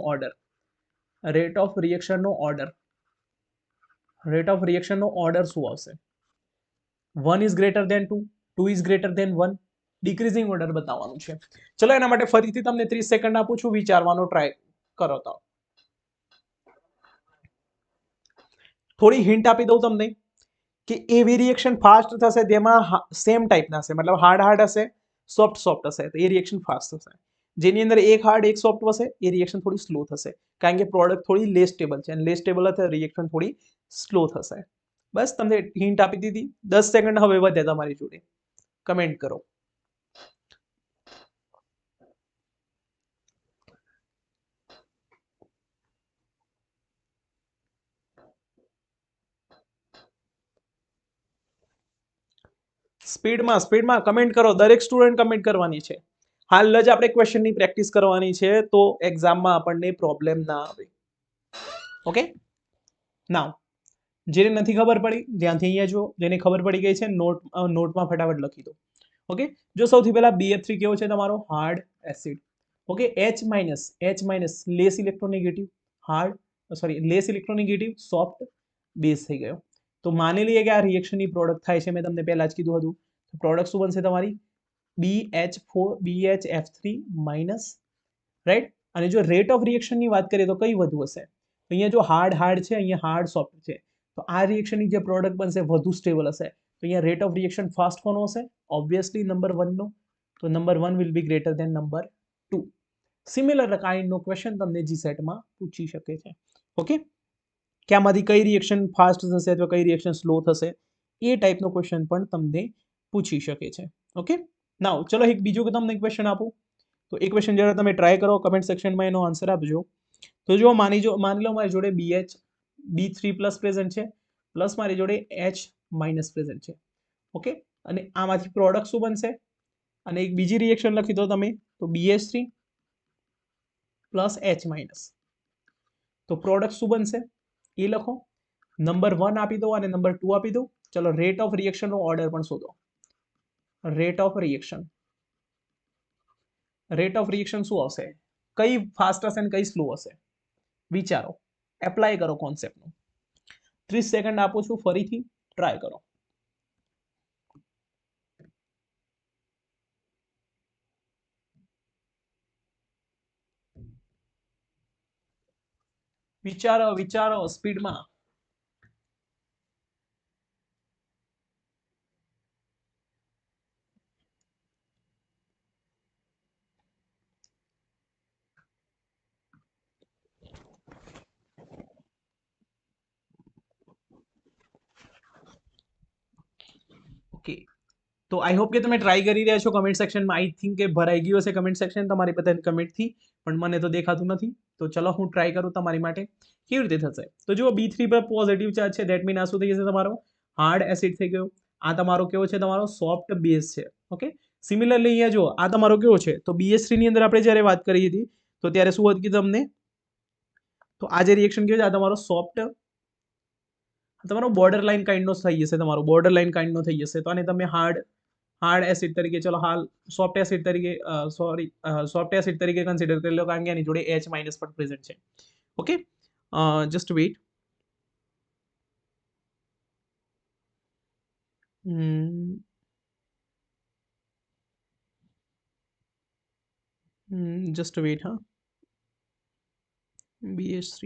ઓર્ડર શું આવશે? 1 is greater than 2, 2 is greater than 1, decreasing order બતાવવાનું છે. ચલો એના માટે ફરીથી તમને 30 સેકન્ડ આપું છું, વિચારવાનો ટ્રાય કરો. તો થોડી હિન્ટ આપી દઉં તમને કે એવી રિએક્શન ફાસ્ટ થશે જેમાં સેમ ટાઈપના હશે, મતલબ હાર્ડ હશે, સોફ્ટ હશે, તો એ રિએક્શન ફાસ્ટ થશે. જેની અંદર એક હાર્ડ એક સોફ્ટ હશે એ રિએક્શન થોડી સ્લો થશે, કારણ કે પ્રોડક્ટ થોડી લેસ સ્ટેબલ છે, અને લેસ સ્ટેબલ હશે રિએક્શન થોડી સ્લો થશે. બસ તમને હિન્ટ આપી દીધી. 10 સેકન્ડ હવે વધ્યા તમારી જોડે. કમેન્ટ કરો. સ્પીડમાં કમેન્ટ કરો. દરેક સ્ટુડન્ટ કમેન્ટ કરવાની છે. હાલ જ આપણે ક્વેશ્ચનની પ્રેક્ટિસ કરવાની છે, તો એક્ઝામમાં આપણને પ્રોબ્લેમ ના આવે. ઓકે, નાઉ જેને નથી ખબર પડી ધ્યાનથી અહીંયા જુઓ. જેને ખબર પડી ગઈ છે નોટમાં ફટાફટ લખી દો. ઓકે, જો સૌથી પહેલા BF3 કેવો છે તમારો? Hard acid. Okay, H minus less electronegative soft base થઈ ગયો. તો માની લઈએ કે આ રિએક્શનની પ્રોડક્ટ થાય છે. મેં તમને પહેલા જ કીધું હતું. પ્રોડક્ટ શું બનશે તમારી? BHF3 minus, right. અને જો રેટ ઓફ રિએક્શનની વાત કરીએ તો કઈ વધુ હશે? અહીંયા જો હાર્ડ છે, અહીંયા હાર્ડ સોફ્ટ છે, તો આ રિએક્શનની જે પ્રોડક્ટ બનશે વધુ સ્ટેબલ હશે. તો અહીંયા રેટ ઓફ રિએક્શન ફાસ્ટ કોનો હશે? ઓબ્વિયસલી નંબર 1 નો. તો number 1 will be greater than number 2. Similar કાઇન્ડનો ક્વેશ્ચન તમને જીસેટમાં પૂછી શકે છે. ઓકે, કે આમાંથી કઈ રિએક્શન ફાસ્ટ થશે અથવા કઈ રિએક્શન સ્લો થશે, એ ટાઈપનો ક્વેશ્ચન પણ તમને પૂછી શકે છે. ઓકે, નાઉ ચલો એક બીજો તમને ક્વેશ્ચન આપું. તો એ ક્વેશ્ચન જરા તમે ટ્રાય કરો, કમેન્ટ સેક્શનમાં એનો આન્સર આપજો. તો જો માની લો મારી જોડે B3 પ્લસ પ્રેઝન્ટ છે, પ્લસ મારી જોડે H માઇનસ પ્રેઝન્ટ છે. ઓકે, અને આમાંથી પ્રોડક્ટ શું બનશે? અને એક બીજી રિએક્શન લખી દો તમે, તો BH3 પ્લસ H માઇનસ. તો પ્રોડક્ટ શું બનશે એ લખો. નંબર 1 આપી દો અને નંબર 2 આપી દો. ચલો રેટ ઓફ રિએક્શનનો ઓર્ડર પણ શોધો. રેટ ઓફ રિએક્શન શું આવશે? કઈ ફાસ્ટ હશે અને કઈ સ્લો હશે? વિચારો, એપ્લાય કરો કોન્સેપ્ટનું. 30 સેકન્ડ આપું છું, ફરીથી ટ્રાય કરો. વિચારો સ્પીડમાં. ઓકે, તો આઈ હોપ કે તમે ટ્રાય કરી રહ્યા છો. કમેન્ટ સેક્શનમાં આઈ થિંક કે ભરાઈ ગયું હશે કમેન્ટ સેક્શન તમારી બધાની કમેન્ટથી, પણ મને તો દેખાતું નથી. તો ચલો હું ટ્રાય કરું તમારી માટે. કેવી રીતે થશે? તો જુઓ B3 પર પોઝિટિવ ચાર્જ છે, ધેટ મીન આ શું થઈ જશે તમારો? હાર્ડ એસિડ થઈ ગયો. આ તમારો કેવો છે? તમારો સોફ્ટ બેઝ છે. ઓકે, સિમિલરલી અહીંયા જુઓ આ તમારો કેવો છે? તો BH3 ની અંદર આપણે જ્યારે વાત કરી હતી તો ત્યારે શું હતું તમને? તો આ જે રિએક્શન કેવું છે? આ તમારો સોફ્ટ તમારો બોર્ડર લાઇન કાઇન્ડનો થઈ જશે, તમારો બોર્ડર લાઇન કાઇન્ડનો થઈ જશે. તો આને તમે હાર્ડ એસિડ તરીકે, ચલો હાલ સોફ્ટ એસિડ તરીકે, સોફ્ટ એસિડ તરીકે કન્સિડર કરી લો, કારણ કે આની જોડે H- પણ પ્રેઝન્ટ છે. Okay, just weight. Just weight. હા, BH3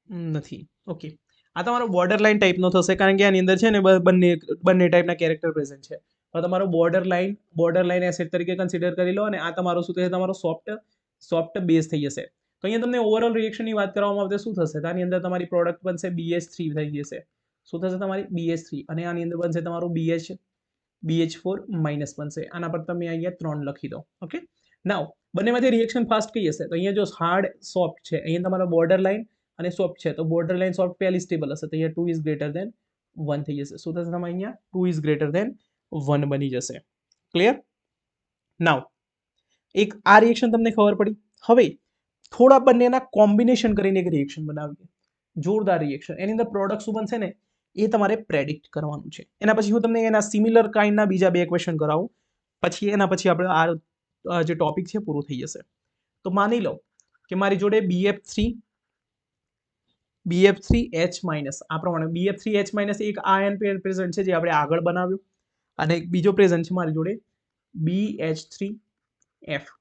નથી. ઓકે, આ તમારો બોર્ડર લાઇન ટાઈપનો થશે, કારણ કે આની અંદર છે ને બંને ટાઈપના કેરેક્ટર પ્રેઝન્ટ છે. તો તમારો બોર્ડર લાઇન એસિડ તરીકે કન્સિડર કરી લો, અને આ તમારો શું થશે, તમારો સોફ્ટ બેઝ થઈ જશે. તો અહીંયા તમને ઓવરઓલ રિએક્શનની વાત કરવામાં આવશે, શું થશે, તો આની અંદર તમારી પ્રોડક્ટ બનશે BH3 થઈ જશે. શું થશે તમારી BH3, અને આની અંદર બનશે તમારું BH4 માઇનસ બનશે. આના પર તમે અહીંયા 3 લખી દો. ઓકે, નાવ બંનેમાંથી રિએક્શન ફાસ્ટ કઈ હશે, તો અહીંયા જો હાર્ડ સોફ્ટ છે, અહીંયા તમારો બોર્ડર લાઇન અને સોફ્ટ છે, તો બોર્ડર લાઇન સોફ્ટ પહેલી સ્ટેબલ હશે, તો અહીંયા 2 ઇઝ ગ્રેટર દેન 1 થઈ જશે. શું થશે તમારે અહીંયા 2 ઇઝ ગ્રેટર દેન 1 બની જશે. ક્લિયર? નાવ એક આ રિએક્શન તમને ખબર પડી. હવે થોડા બંનેના કોમ્બિનેશન કરીને એક રિએક્શન બનાવીએ, જોરદાર રિએક્શન. એની અંદર પ્રોડક્ટ શું બનશે ને, એ તમારે પ્રેડિક્ટ કરવાનું છે. એના પછી હું તમને એના સિમિલર કાઇન્ડના બીજા 2 ક્વેશ્ચન કરાવું, પછી એના પછી આપણે આ જે ટોપિક છે પૂરું થઈ જશે. તો માની લો કે મારી જોડે BF3H- આ પ્રમાણે BF3H- એક આયન પ્રેઝન્ટ છે જે આપણે આગળ બનાવ્યું, અને એક બીજો પ્રેઝન્ટ છે મારી જોડે BH3F-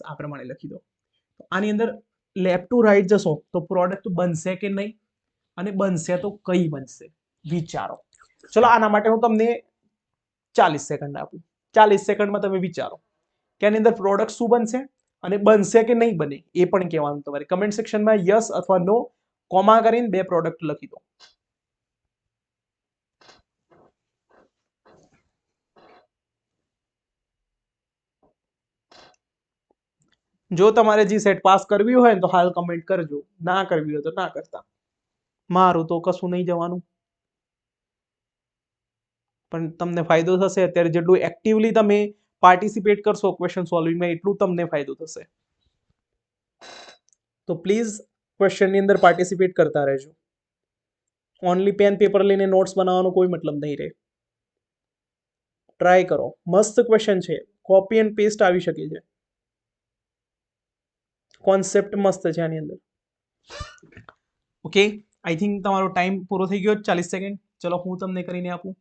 આ પ્રમાણે લખી દો. આની અંદર લેફ્ટ ટુ રાઈટ જશો તો પ્રોડક્ટ બનશે કે નહીં, અને બનશે તો કઈ બનશે, વિચારો. ચલો આના માટે હું તમને 40 સેકન્ડ આપું. 40 સેકન્ડમાં તમે વિચારો કે આની અંદર પ્રોડક્ટ શું બનશે, અને બનશે કે નહીં બને એ પણ કહેવાનું તમારે. કમેન્ટ સેક્શનમાં યસ અથવા નો કોમા કરીને 2 પ્રોડક્ટ લખી દો. જો તમારે જી સેટ પાસ કરવી હોય ને તો હાલ કમેન્ટ કરજો, ના કરવી હોય તો ના કરતા. મારું તો કશું નહીં જવાનું, પણ તમને ફાયદો થશે. અત્યારે જેટલું એક્ટિવલી તમે પાર્ટિસિપેટ કરશો ક્વેશ્ચન સોલ્વિંગમાં, એટલું તમને ફાયદો થશે. તો પ્લીઝ ક્વેશ્ચનની અંદર પાર્ટિસિપેટ કરતા રહેજો. ઓનલી પેન પેપર લઈને નોટ્સ બનાવવાનો કોઈ મતલબ નહીં રહે. ટ્રાય કરો, મસ્ત ક્વેશ્ચન છે, કોપી એન્ડ પેસ્ટ આવી શકે છે, કોન્સેપ્ટ મસ્ત છે આની અંદર. ઓકે, આઈ થિંક તમારો ટાઈમ પૂરો થઈ ગયો, 40 સેકન્ડ. ચલો હું તમને કરીને આપું.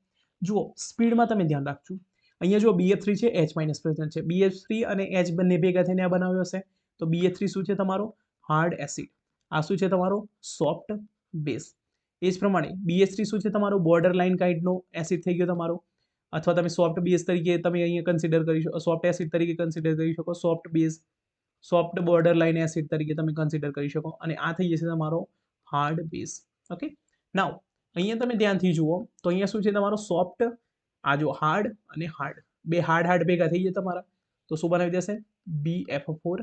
જુઓ, સ્પીડમાં તમે ધ્યાન રાખજો. અહીંયા જો BF3 છે, H- પ્રેઝન્ટ છે. BH3 અને H બંને ભેગા થઈને આ બનાવ્યો હશે. તો BH3 શું છે તમારો હાર્ડ એસિડ, આ શું છે તમારો સોફ્ટ બેઝ. એ જ પ્રમાણે BH3 શું છે તમારો બોર્ડર લાઇન કાઇન્ડનો એસિડ થઈ ગયો તમારો, અથવા તમે સોફ્ટ બેઝ તરીકે તમે અહીંયા કન્સિડર કરી શકો, સોફ્ટ એસિડ તરીકે કન્સિડર કરી શકો, સોફ્ટ બોર્ડર લાઇન એસિડ તરીકે તમે કન્સિડર કરી શકો, અને આ થઈ જશે તમારો હાર્ડ બેઝ. ઓકે, નાવ અહીંયા તમે ધ્યાનથી જુઓ તો અહીંયા શું છે તમારો સોફ્ટ, આ જો હાર્ડ અને હાર્ડ, બે હાર્ડ ભેગા થઈ જાય તમારા, તો શું બનાવી દેશે BF4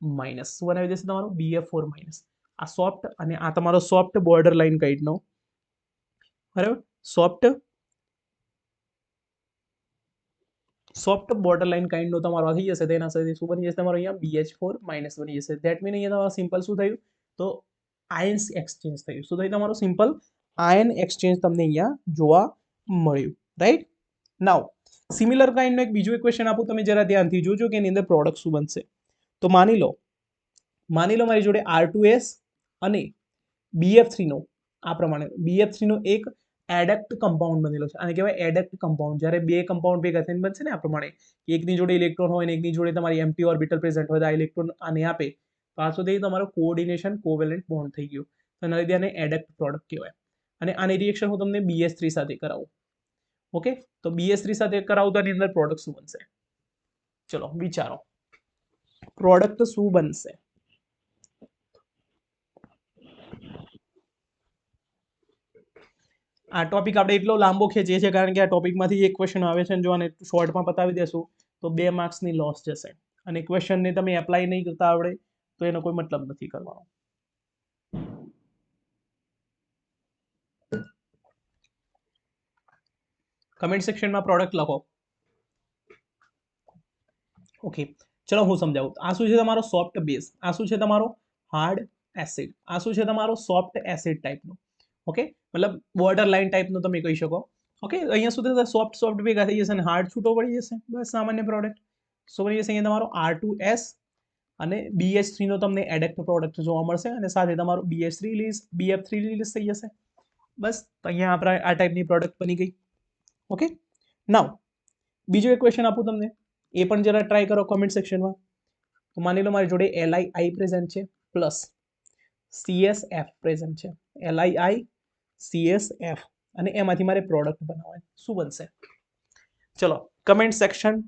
માઇનસ. શું બનાવી દેશે તમારો BF4 માઇનસ. આ સોફ્ટ અને આ તમારો સોફ્ટ બોર્ડર લાઇન કાઇન્ડનો, બરાબર, સોફ્ટ બોર્ડર લાઇન કાઇન્ડનો તમારો થઈ જશે. તેના સાથે શું બની જશે તમારો અહીંયા BH4 માઇનસ બની જશે. ધેટ મીન અહીંયા તમારો સિમ્પલ શું થયું, તો આયન્સ એક્સચેન્જ થયું. શું થયું તમારું સિમ્પલ આયન એક્સચેન્જ તમને અહીંયા જોવા મળ્યું. રાઈટ? નાવ સિમિલર કાઇન્ડનો એક બીજો ક્વેશ્ચન આપું, તમે જરા ધ્યાનથી જોજો કે એની અંદર પ્રોડક્ટ શું બનશે. તો માની લો મારી જોડે R2S અને BF3 નો આ પ્રમાણે BF3 નો એક એડક્ટ કમ્પાઉન્ડ બનેલો છે, આને કહેવાય એડક્ટ કમ્પાઉન્ડ. જ્યારે બે કમ્પાઉન્ડ ભેગા થઈને બનશે ને આ પ્રમાણે, એકની જોડે ઇલેક્ટ્રોન હોય અને એકની જોડે તમારી એમ્પ્ટી ઓર્બિટલ પ્રેઝન્ટ હોય, તો આ ઇલેક્ટ્રોન આને આપે, તો આ સુધી તમારો કોઓર્ડિનેશન કોવેલેન્ટ બોન્ડ થઈ ગયું, તો એના લીધે આને એડક્ટ પ્રોડક્ટ કહેવાય. અને આની રિએક્શન હું તમને BH3 સાથે કરાવું. ઓકે, તો BH3 સાથે કરાવું તો આની અંદર પ્રોડક્ટ શું બનશે, ચલો વિચારો, પ્રોડક્ટ શું બનશે. આ ટોપિક આપણે એટલો લાંબો ખેંચીએ છીએ કારણ કે આ ટોપિકમાંથી એક ક્વેશ્ચન આવે છે, જો આને શોર્ટમાં પતાવી દેશું તો 2 માર્ક્સની લોસ જશે, અને ક્વેશ્ચનને તમે એપ્લાય નહીં કરતા આવડે તો એનો કોઈ મતલબ નથી કરવાનો. કમેન્ટ સેક્શનમાં પ્રોડક્ટ લખો. ઓકે, ચલો હું સમજાવું. આ શું છે તમારો સોફ્ટ બેઝ, આ શું છે તમારો હાર્ડ એસિડ. આ શું છે તમારો સોફ્ટ એસિડ ટાઈપનો. ઓકે, મતલબ બોર્ડર લાઇન ટાઈપનો તમે કહી શકો. ઓકે, અહીંયા શું થશે સોફ્ટ ભેગા થઈ જશે અને હાર્ડ છૂટો પડી જશે. બસ સામાન્ય પ્રોડક્ટ. શું બની જશે અહીંયા તમારો R2S અને BH3 નો તમને એડેક્ટ પ્રોડક્ટ જોવા મળશે અને સાથે તમારું BH3 રિલીઝ BF3 રિલીઝ થઈ જશે. બસ તો અહીંયા આપણે આ ટાઈપની પ્રોડક્ટ બની ગઈ. ઓકે, નાઉ બીજો એક ક્વેશ્ચન આપું તમને, એ પણ જરા ટ્રાય કરો કોમેન્ટ સેક્શનમાં. તો માની લો મારી જોડે LiI પ્રેઝન્ટ છે પ્લસ CSF પ્રેઝન્ટ છે. LiI CSF અને એમાંથી મારે પ્રોડક્ટ બનાવવાની, શું બનશે? ચલો કમેન્ટ સેક્શન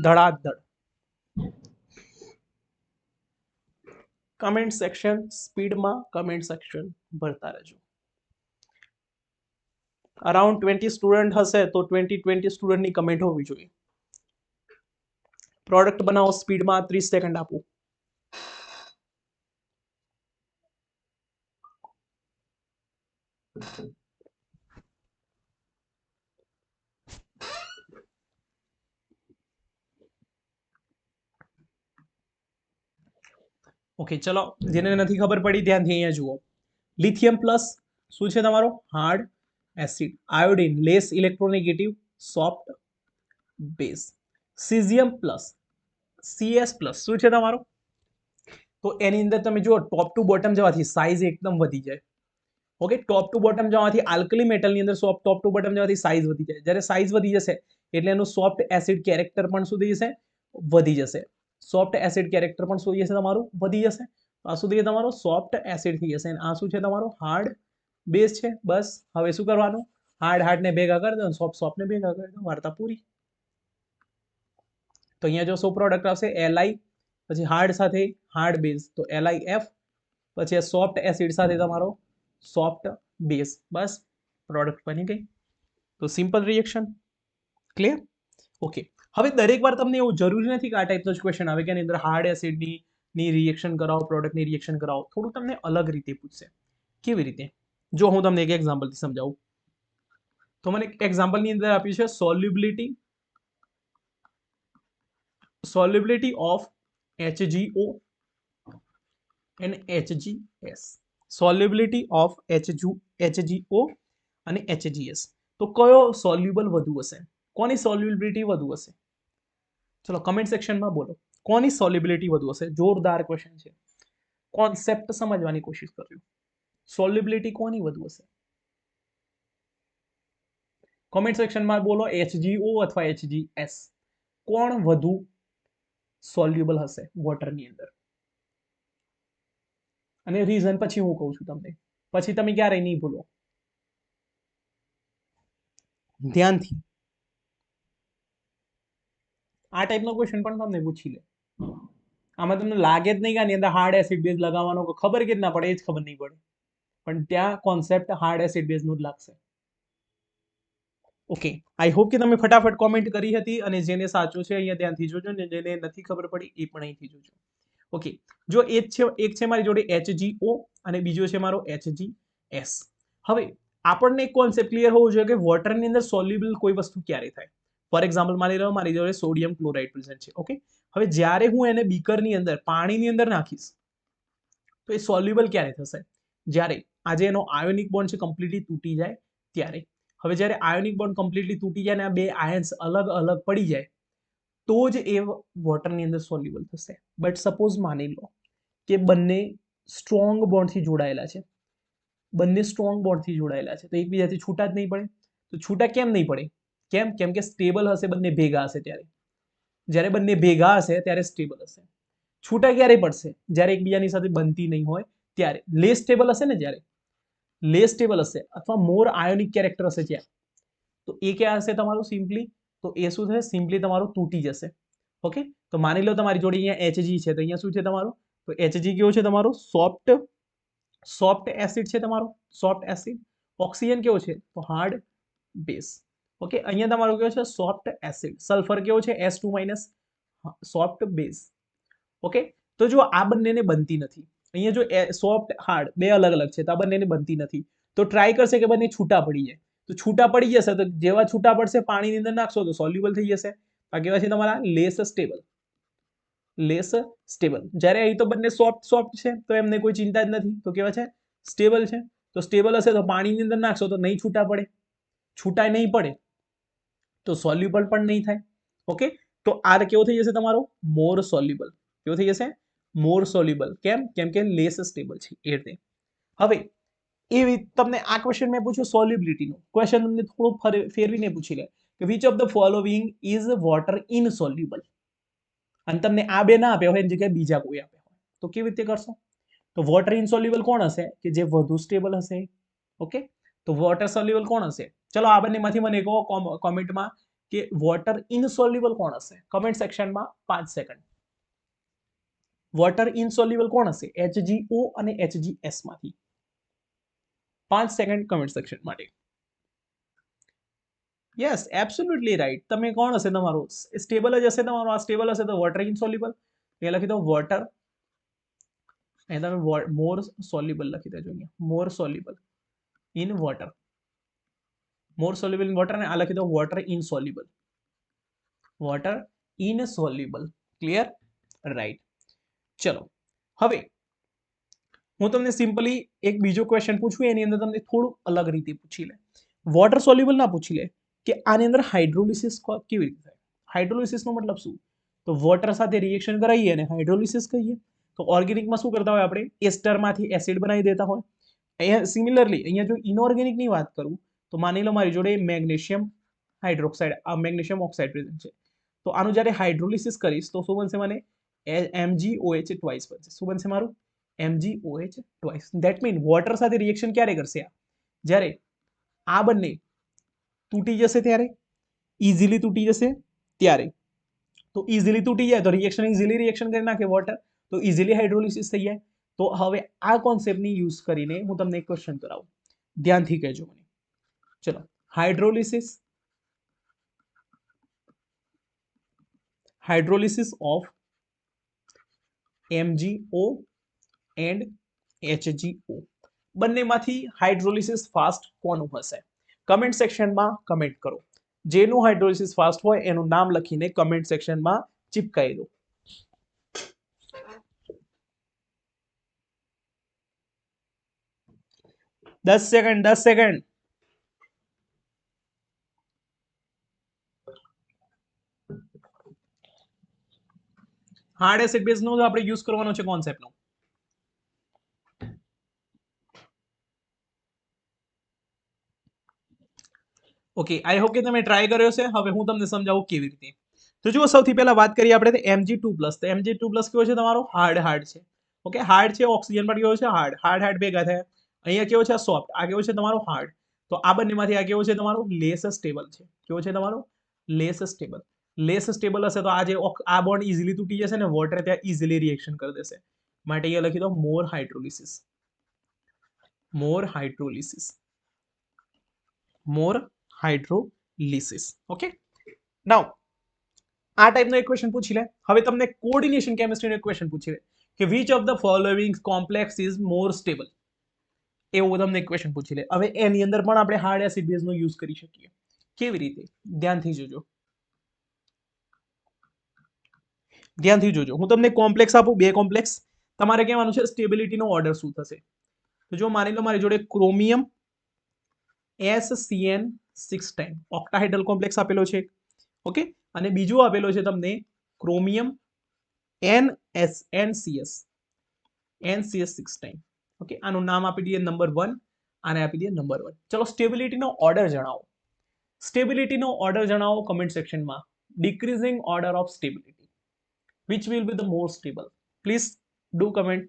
ધડાધડ, કમેન્ટ સેક્શન સ્પીડમાં કમેન્ટ સેક્શન ભરતા રહેજો. અરાઉન્ડ 20 સ્ટુડન્ટ હશે તો 20 સ્ટુડન્ટની કમેન્ટ હોવી જોઈએ. પ્રોડક્ટ બનાવો સ્પીડમાં 30 સેકન્ડ આપો. ઓકે ચલો, જેને નથી ખબર પડી ધ્યાનથી અહીંયા જુઓ. લિથિયમ પ્લસ શું છે તમારો hard acid. Iodine less electronegative soft base. Caesium plus CS plus શું છે તમારો? તો એની અંદર તમે જુઓ ટોપ ટુ બોટમ જવાથી સાઇઝ એકદમ વધી જાય. ઓકે, ટોપ ટુ બોટમ જવાથી આલ્કલી મેટલની અંદર ટોપ ટુ બોટમ જવાથી સાઇઝ વધી જાય. જ્યારે સાઇઝ વધી જશે એટલે એનું સોફ્ટ એસિડ કેરેક્ટર પણ શું થઈ જશે? વધી જશે. સોફ્ટ એસિડ કેરેક્ટર પણ શું થઈ જશે તમારું? વધી જશે. આ શું થઈ જશે તમારો? સોફ્ટ એસિડ થઈ જશે. અને આ શું છે તમારો? હાર્ડ બેઝ છે. બસ હવે શું કરવાનું? હાર્ડ ને ભેગા કરી દો, સોફ્ટ ને ભેગા કરી દો, વાર્તા પૂરી. તો અહીંયા જો શું પ્રોડક્ટ આવશે? Li પછી હાર્ડ સાથે હાર્ડ બેઝ તો LiF પછી સોફ્ટ એસિડ સાથે તમારો સોફ્ટ બેઝ. બસ પ્રોડક્ટ બની ગઈ. તો સિમ્પલ રિએક્શન. ક્લિયર? ઓકે, હવે દરેક વાર તમને એવું જરૂરી નથી કે આ ટાઈપનો જ ક્વેશ્ચન આવે કે એની અંદર હાર્ડ એસિડની રિએક્શન કરાવો, પ્રોડક્ટની રિએક્શન કરાવો. થોડું તમને અલગ રીતે પૂછશે. કેવી રીતે? જો હું તમને એક એક્ઝામ્પલથી સમજાવું. તો મને એક એક્ઝામ્પલની અંદર આપ્યું છે solubility of HgO and HgS. solubility of HgO અને HgS. તો કયો સોલ્યુબલ વધુ હશે? કોની સોલ્યુબિલિટી વધુ હશે? ચલો કમેન્ટ સેક્શનમાં બોલો, કોની સોલ્યુબિલિટી વધુ હશે? જોરદાર ક્વેશ્ચન છે, કોન્સેપ્ટ સમજવાની કોશિશ કરજો. સોલ્યુબિલિટી કોની વધુ હશે? કોમેન્ટ સેક્શનમાં બોલો HgO અથવા HgS. કોણ વધુ સોલ્યુબલ હશે વોટરની અંદર? અને રીઝન પછી હું કહું છું તમને, પછી તમે ક્યારેય નહીં ભૂલો. ધ્યાનથી આ ટાઈપનો ક્વેશ્ચન પણ તમને પૂછી લે. આમાં તમને લાગે જ નહીં કે આની અંદર હાર્ડ એસિડ બેઝ લગાવવાનો, ખબર કે ના પડે એ જ ખબર નહીં પડે, પણ ત્યાં કોન્સેપ્ટ હાર્ડ એસિડ બેઝનું જ લાગશે. ઓકે, આઈ હોપ કે તમે ફટાફટ કોમેન્ટ કરી હતી અને જેને સાચું છે અહીંયા ધ્યાનથી જોજો ને જેને નથી ખબર પડી એ પણ અહીંથી જોજો. ઓકે, જો એક છે મારી જોડે HgO અને બીજો છે મારો HgS. હવે આપણને એક કોન્સેપ્ટ ક્લિયર હોવો જોઈએ કે વોટરની અંદર સોલ્યુબલ કોઈ વસ્તુ ક્યારે થાય. ફોર એક્ઝામ્પલ માની લો મારી જોડે સોડિયમ ક્લોરાઇડ પ્રેઝન્ટ છે. ઓકે, હવે જ્યારે હું એને બીકરની અંદર પાણીની અંદર નાખીશ તો એ સોલ્યુબલ ક્યારે થશે? જ્યારે આજે એનો આયોનિક બોન્ડ છે કમ્પ્લીટલી તૂટી જાય ત્યારે. હવે જ્યારે આયોનિક બોન્ડ કમ્પ્લીટલી તૂટી જાય અને આ બે આયન્સ અલગ અલગ પડી જાય તો જ એ વોટરની અંદર સોલ્યુબલ થશે. બટ સપોઝ માની લો કે બંને સ્ટ્રોંગ બોન્ડથી જોડાયેલા છે, તો એકબીજાથી છૂટા જ નહીં પડે. તો છૂટા કેમ નહીં પડે? કેમ કે સ્ટેબલ હશે, બંને ભેગા હશે ત્યારે. જ્યારે બંને ભેગા હશે ત્યારે સ્ટેબલ હશે. છૂટા ક્યારે પડશે? જ્યારે એકબીજાની સાથે બનતી નહીં હોય ત્યારે. લેસ સ્ટેબલ હશે ને જ્યારે, લેસ સ્ટેબલ હશે અથવા મોર આયોનિક કેરેક્ટર હશે ત્યાં, તો એ ક્યાં હશે તમારું? સિમ્પલી તો એ શું થશે? સિમ્પલી તમારું તૂટી જશે. ઓકે, તો માની લો તમારી જોડે અહીંયા Hg છે તો અહીંયા શું છે તમારું? તો Hg કેવો છે તમારો? સોફ્ટ એસિડ છે તમારો, સોફ્ટ એસિડ. ઓક્સિજન કેવો છે? તો હાર્ડ બેઝ. ઓકે, અહીંયા તમારો કેવો છે? Soft acid. સલ્ફર કેવો છે? S2- soft base. ઓકે, તો જો આ બંનેને બનતી નથી, અહીંયા જો સોફ્ટ હાર્ડ બે અલગ અલગ છે તો આ બંનેને બનતી નથી, તો ટ્રાય કરશે કે બંને છૂટા પડી જાય. તો છૂટા પડી જશે તો જેવા છૂટા પડશે પાણીની અંદર નાખશો તો સોલ્યુબલ થઈ જશે. આ કેવા છે તમારા? Less stable. Less stable. જ્યારે અહીં તો બંને સોફ્ટ છે તો એમને કોઈ ચિંતા જ નથી, તો કેવા છે સ્ટેબલ છે. તો સ્ટેબલ હશે તો પાણીની અંદર નાખશો તો નહીં છૂટા પડે, છૂટાય નહીં પડે તો સોલ્યુબલ પણ નહીં થાય. ઓકે, તો આ કેવો થઈ જશે તમારો મોર સોલ્યુબલ. કેવો થઈ જશે મોર સોલ્યુબલ. કેમ કે લેસ સ્ટેબલ છે એટલે. હવે એ તમને આ ક્વેશ્ચન મેં પૂછ્યું સોલ્યુબિલિટીનો ક્વેશ્ચન, તમને થોડું ફેરવીને પૂછી લે કે which of the following is water ઇનસોલ્યુબલ, અને તમને આ બે ના આપ્યા હોય એની જગ્યાએ બીજા કોઈ આપ્યા હોય તો કેવી રીતે કરશો? તો વોટર ઇનસોલ્યુબલ કોણ હશે કે જે વધુ સ્ટેબલ હશે. ઓકે, તો વોટર સોલ્યુબલ કોણ હશે? ચલો આ બંનેમાંથી મને કહો કોમેન્ટમાં કે વોટર ઇનસોલ્યુબલ કોણ હશે. કમેન્ટ સેક્શનમાં 5 સેકન્ડ. વોટર ઇનસોલ્યુબલ કોણ હશે HgO અને HgS માંથી? 5 સેકન્ડ કમેન્ટ સેક્શન માટે. Yes, absolutely right. તમે કોણ હશે તમારું સ્ટેબલ જ હશે, તમારું આ સ્ટેબલ હશે તો વોટર ઇનસોલ્યુબલ. એ લખી દો વોટર, અહીં તમે મોર સોલ્યુબલ લખી દેજો, અહીંયા more soluble in water, more soluble in water, અને આ લખી દો water insoluble, water insoluble. Clear? Right. ચલો હવે હું તમને સિમ્પલી એક બીજો ક્વેશ્ચન પૂછું, એની અંદર તમને થોડું અલગ રીતે પૂછી લે. વોટર સોલ્યુબલ ના પૂછી લે કે આની અંદર હાઇડ્રોલિસિસ કેવી રીતે થાય. હાઇડ્રોલિસિસનો મતલબ શું? તો વોટર સાથે રિએક્શન કરાવીએ અને હાઇડ્રોલિસિસ કહીએ. તો ઓર્ગેનિકમાં શું કરતા હોય આપણે, એસ્ટરમાંથી એસિડ બનાવી દેતા હોય. અહીંયા સિમિલરલી અહીંયા જો ઇનઓર્ગેનિકની વાત કરું તો માની લો મારી જોડે magnesium hydroxide, magnesium oxide present છે. તો આનું જ્યારે હાઇડ્રોલિસિસ કરીશ તો શું બનશે? મને MgOH ટ્વાઇસ બનશે. શું બનશે મારું? MgOH twice. That mean water સાથે રિએક્શન ક્યારે કરશે? જ્યારે આ બંને તૂટી જશે ત્યારે, ઇઝીલી તૂટી જશે ત્યારે. તો ઇઝીલી તૂટી જાય તો ઇઝીલી રિએક્શન કરી નાખે વોટર, તો ઇઝીલી હાઇડ્રોલિસિસ થઈ જાય. તો હવે આ કોન્સેપ્ટની યુઝ કરીને હું તમને એક ક્વેશ્ચન કરાવું, ધ્યાનથી કહેજો મને. ચલો, hydrolysis of MgO and HgO, બંનેમાંથી હાઇડ્રોલિસિસ ફાસ્ટ કોનું હશે? કમેન્ટ સેક્શનમાં કમેન્ટ કરો. જેનું હાઇડ્રોલિસિસ ફાસ્ટ હોય એનું નામ લખીને કમેન્ટ સેક્શનમાં ચિપકાઈ દો. દસ સેકન્ડ. હાર્ડ એસિડ બેઝ નો આપણે યુઝ કરવાનો છે કોન્સેપ્ટનો. ઓકે, આઈ હોપ કે તમે ટ્રાય કર્યો છે. હવે હું તમને સમજાવું કેવી રીતે. તો જુઓ, સૌથી પહેલા વાત કરીએ આપણે Mg2+. તો Mg2+ કેવો છે તમારો? હાર્ડ છે. ઓકે, હાર્ડ છે. ઓક્સિજન પણ કેવો છે? હાર્ડ ભેગા થયા. અહીંયા કેવો છે? સોફ્ટ. આ કેવો છે તમારો? હાર્ડ. તો આ બંનેમાંથી આ કેવો છે તમારો? લેસ સ્ટેબલ છે. કેવો છે તમારો? Less stable. લેસ સ્ટેબલ હશે તો આ જે આ બોન્ડ ઇઝીલી તૂટી જશે ને, વોટર ત્યાં ઇઝીલી રિએક્શન કરી દેશે. માટે અહીંયા લખી દો મોર હાઇડ્રોલિસિસ. ઓકે, નાઉ આ ટાઈપનો એક ક્વેશ્ચન પૂછી લે. હવે તમને કોઓર્ડિનેશન કેમિસ્ટ્રીનો એક ક્વેશ્ચન પૂછી લે કે which of the following complex is more stable. એવું તમને એક ક્વેશ્ચન પૂછી લે. હવે એની અંદર પણ આપણે હાર્ડ એસિડ બેઝનો યુઝ કરી શકીએ. કેવી રીતે? ધ્યાનથી જોજો. હું તમને કોમ્પ્લેક્સ આપું, બે કોમ્પ્લેક્સ. તમારે કહેવાનું છે સ્ટેબિલિટીનો ઓર્ડર શું થશે. તો જો માની લો મારી જોડે ક્રોમિયમ SCN6 ટાઈમ ઓક્ટાહાઇડ્રલ કોમ્પ્લેક્સ આપેલો છે. ઓકે, અને બીજું આપેલો છે તમને ક્રોમિયમ NCS6 ટાઈમ. ઓકે, આનું નામ આપી દઈએ નંબર 1, આને આપી દઈએ નંબર 1. ચલો, સ્ટેબિલિટીનો ઓર્ડર જણાવો કમેન્ટ સેક્શનમાં. Decreasing order of stability, which will be the more stable? Please do comment.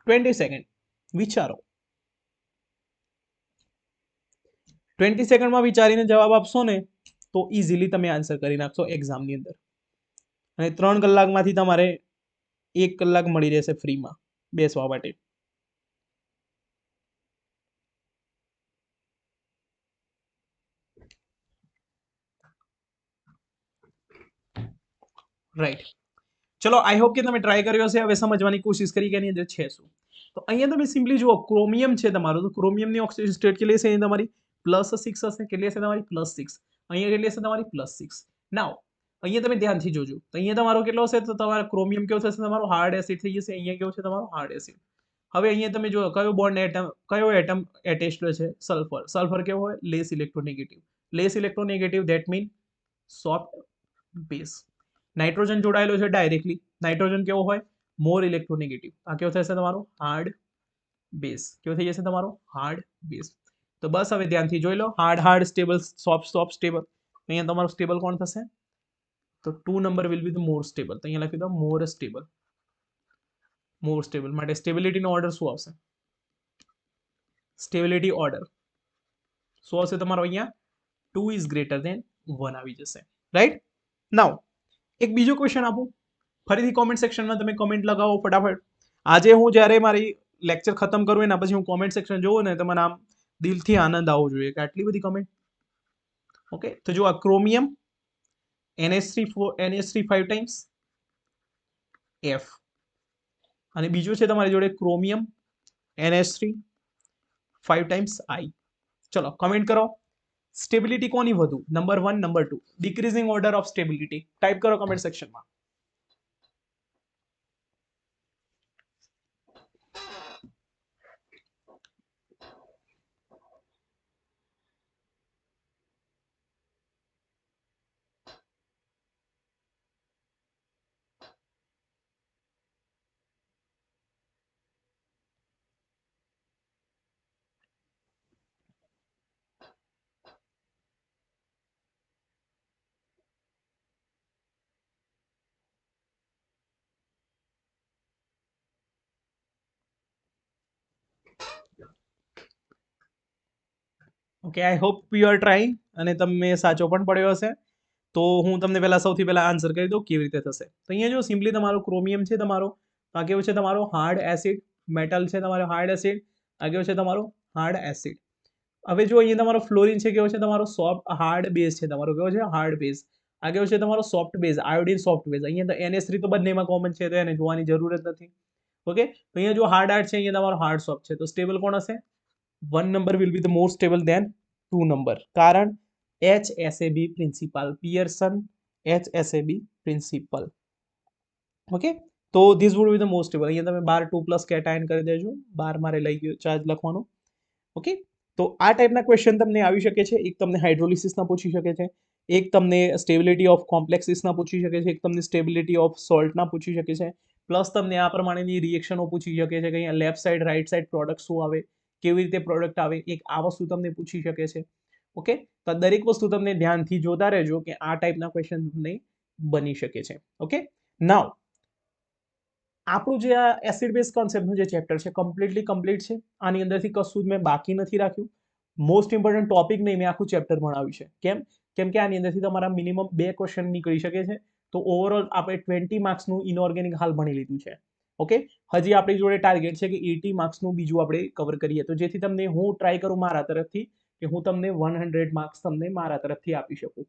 Twenty second विचारो. 20 સેકન્ડમાં વિચારીને જવાબ આપશો ને તો ઇઝીલી તમે આન્સર કરી નાખશો એક્ઝામની અંદર. અને 3 કલાકમાંથી તમારે 1 કલાક મળી રહેશે ફ્રીમાં બેસવા માટે. રાઈટ. ચલો, આઈ હોપ કે તમે ટ્રાય કર્યો હશે. હવે સમજવાની કોશિશ કરી કે એની અંદર છે શું. તો અહીંયા તમે સિમ્પલી જુઓ, ક્રોમિયમ છે તમારું, તો ક્રોમિયમની ઓક્સિજન સ્ટેટ કેટલી છે તમારી +6 હશે, કેટલી હશે તમારી +6, અહીંયા કેટલી હશે તમારી +6. નાઉ અહીંયા તમે ધ્યાનથી જોજો, તો અહીંયા તમારો કેટલો હશે, તો તમારો ક્રોમિયમ કેવો થશે, તમારો હાર્ડ એસિડ થઈ જશે, અહીંયા કેવો છે તમારો હાર્ડ એસિડ. હવે અહીંયા તમે જો કયો બોન્ડ એટમ, કયો એટમ એટેચ્ડ છે, સલ્ફર. સલ્ફર કેવો હોય, less electronegative. Less electronegative that mean soft base. Nitrogen જોડાયેલો છે ડાયરેક્ટલી, નાઇટ્રોજન કેવો હોય, મોર ઇલેક્ટ્રોનેગેટિવ. આ કેવો થશે તમારો હાર્ડ બેઝ, કેવો થઈ જશે તમારો હાર્ડ બેઝ. તો બસ હવે ધ્યાનથી જોઈ લો, hard hard stable, soft soft stable. અહીંયા તમારું સ્ટેબલ કોણ થશે, તો 2 નંબર will be the more stable. તો અહીંયા લખી દો મોર સ્ટેબલ. મોર સ્ટેબલ માટે સ્ટેબિલિટીનો ઓર્ડર શું આવશે, સ્ટેબિલિટી ઓર્ડર શું આવશે તમારો, અહીંયા 2 ઇઝ ગ્રેટર દેન 1 આવી જશે, રાઈટ. નાઉ એક બીજો ક્વેશ્ચન આપું, ફરીથી કોમેન્ટ સેક્શનમાં તમે કોમેન્ટ લગાવો ફટાફટ. આજે હું જ્યારે મારી લેક્ચર ખતમ કરું એના પછી હું કોમેન્ટ સેક્શન જોઉં ને તો મને આમ દિલથી આનંદ આવવો જોઈએ કે આટલી બધી કમેન્ટ. ઓકે, તો જો આ ક્રોમિયમ NH3 5 ટાઈમ્સ F, અને બીજું છે તમારી જોડે ક્રોમિયમ NH3 5 ટાઈમ્સ I. ચલો કમેન્ટ કરો, સ્ટેબિલિટી કોની વધુ, number 1 number 2, decreasing order of stability type કરો કમેન્ટ સેક્શનમાં. Okay, I hope you are trying, અને તમે સાચો પણ પડ્યો હશે. તો હું તમને સૌથી પહેલા આન્સર કરી દઉં કેવી રીતે થશે. તો અહીંયા જો સિમ્પલી તમારો ક્રોમિયમ છે તમારો, આ કેવો છે તમારો હાર્ડ એસિડ, મેટલ છે તમારો હાર્ડ એસિડ, આ કેવો છે તમારો હાર્ડ એસિડ. હવે જો અહીંયા તમારો ફ્લોરિન છે, કેવો છે તમારો સોફ્ટ હાર્ડ બેઝ છે તમારો, કેવો છે હાર્ડ બેઝ. આ કેવો છે તમારો soft base, iodine soft base. અહીંયા તો NH3 તો બંનેમાં કોમન છે, તો એને જોવાની જરૂર જ નથી. ઓકે, તો અહીંયા જો હાર્ડ હાર્ડ છે, અહીંયા તમારો હાર્ડ સોફ્ટ છે, તો સ્ટેબલ કોણ હશે, 1 number will be the more stable than 2 number. કારણ HSAB principle, Pearson HSAB principle. Okay, તો this would be the most stable. અહીંયા તમે 12 2+ કેટાયન કરી દેજો, 12 મારે લઈ ગયો ચાર્જ લખવાનો. ઓકે, તો આ ટાઈપના ક્વેશ્ચન તમને આવી શકે છે. એક તમને હાઇડ્રોલિસિસના પૂછી શકે છે, એક તમને સ્ટેબિલિટી ઓફ કોમ્પ્લેક્સિસના પૂછી શકે છે, એક તમને સ્ટેબિલિટી ઓફ સોલ્ટના પૂછી શકે છે, પ્લસ તમને આ પ્રમાણેની રિએક્શનો પૂછી શકે છે કે અહીંયા left side right side product શું આવે, કેવી રીતે પ્રોડક્ટ આવે, એક આ વસ્તુ તમને પૂછી શકે છે. ઓકે, તો દરેક વસ્તુ તમને ધ્યાનથી જોતા રહેજો કે આ ટાઈપના ક્વેશ્ચન તમને બની શકે છે. ઓકે, નાઉ આપણું જે આ એસિડ બેઝ કોન્સેપ્ટનું જે ચેપ્ટર છે કમ્પ્લીટલી કમ્પ્લીટ છે. આની અંદરથી કશું જ મેં બાકી નથી રાખ્યું. મોસ્ટ ઇમ્પોર્ટન્ટ ટોપિક નહીં, મેં આખું ચેપ્ટર ભણાવ્યું છે. કેમ કે આની અંદરથી તમારા મિનિમમ 2 ક્વેશ્ચન નીકળી શકે છે. તો ઓવરઓલ આપણે 20 માર્ક્સનું ઇનઓર્ગેનિક હાલ ભણી લીધું છે. ઓકે, હજી આપણી જોડે ટાર્ગેટ છે કે 80 માર્ક્સનું બીજું આપણે કવર કરીએ, તો જેથી તમને હું ટ્રાય કરું મારા તરફથી કે હું તમને 100 માર્ક્સ તમને મારા તરફથી આપી શકું.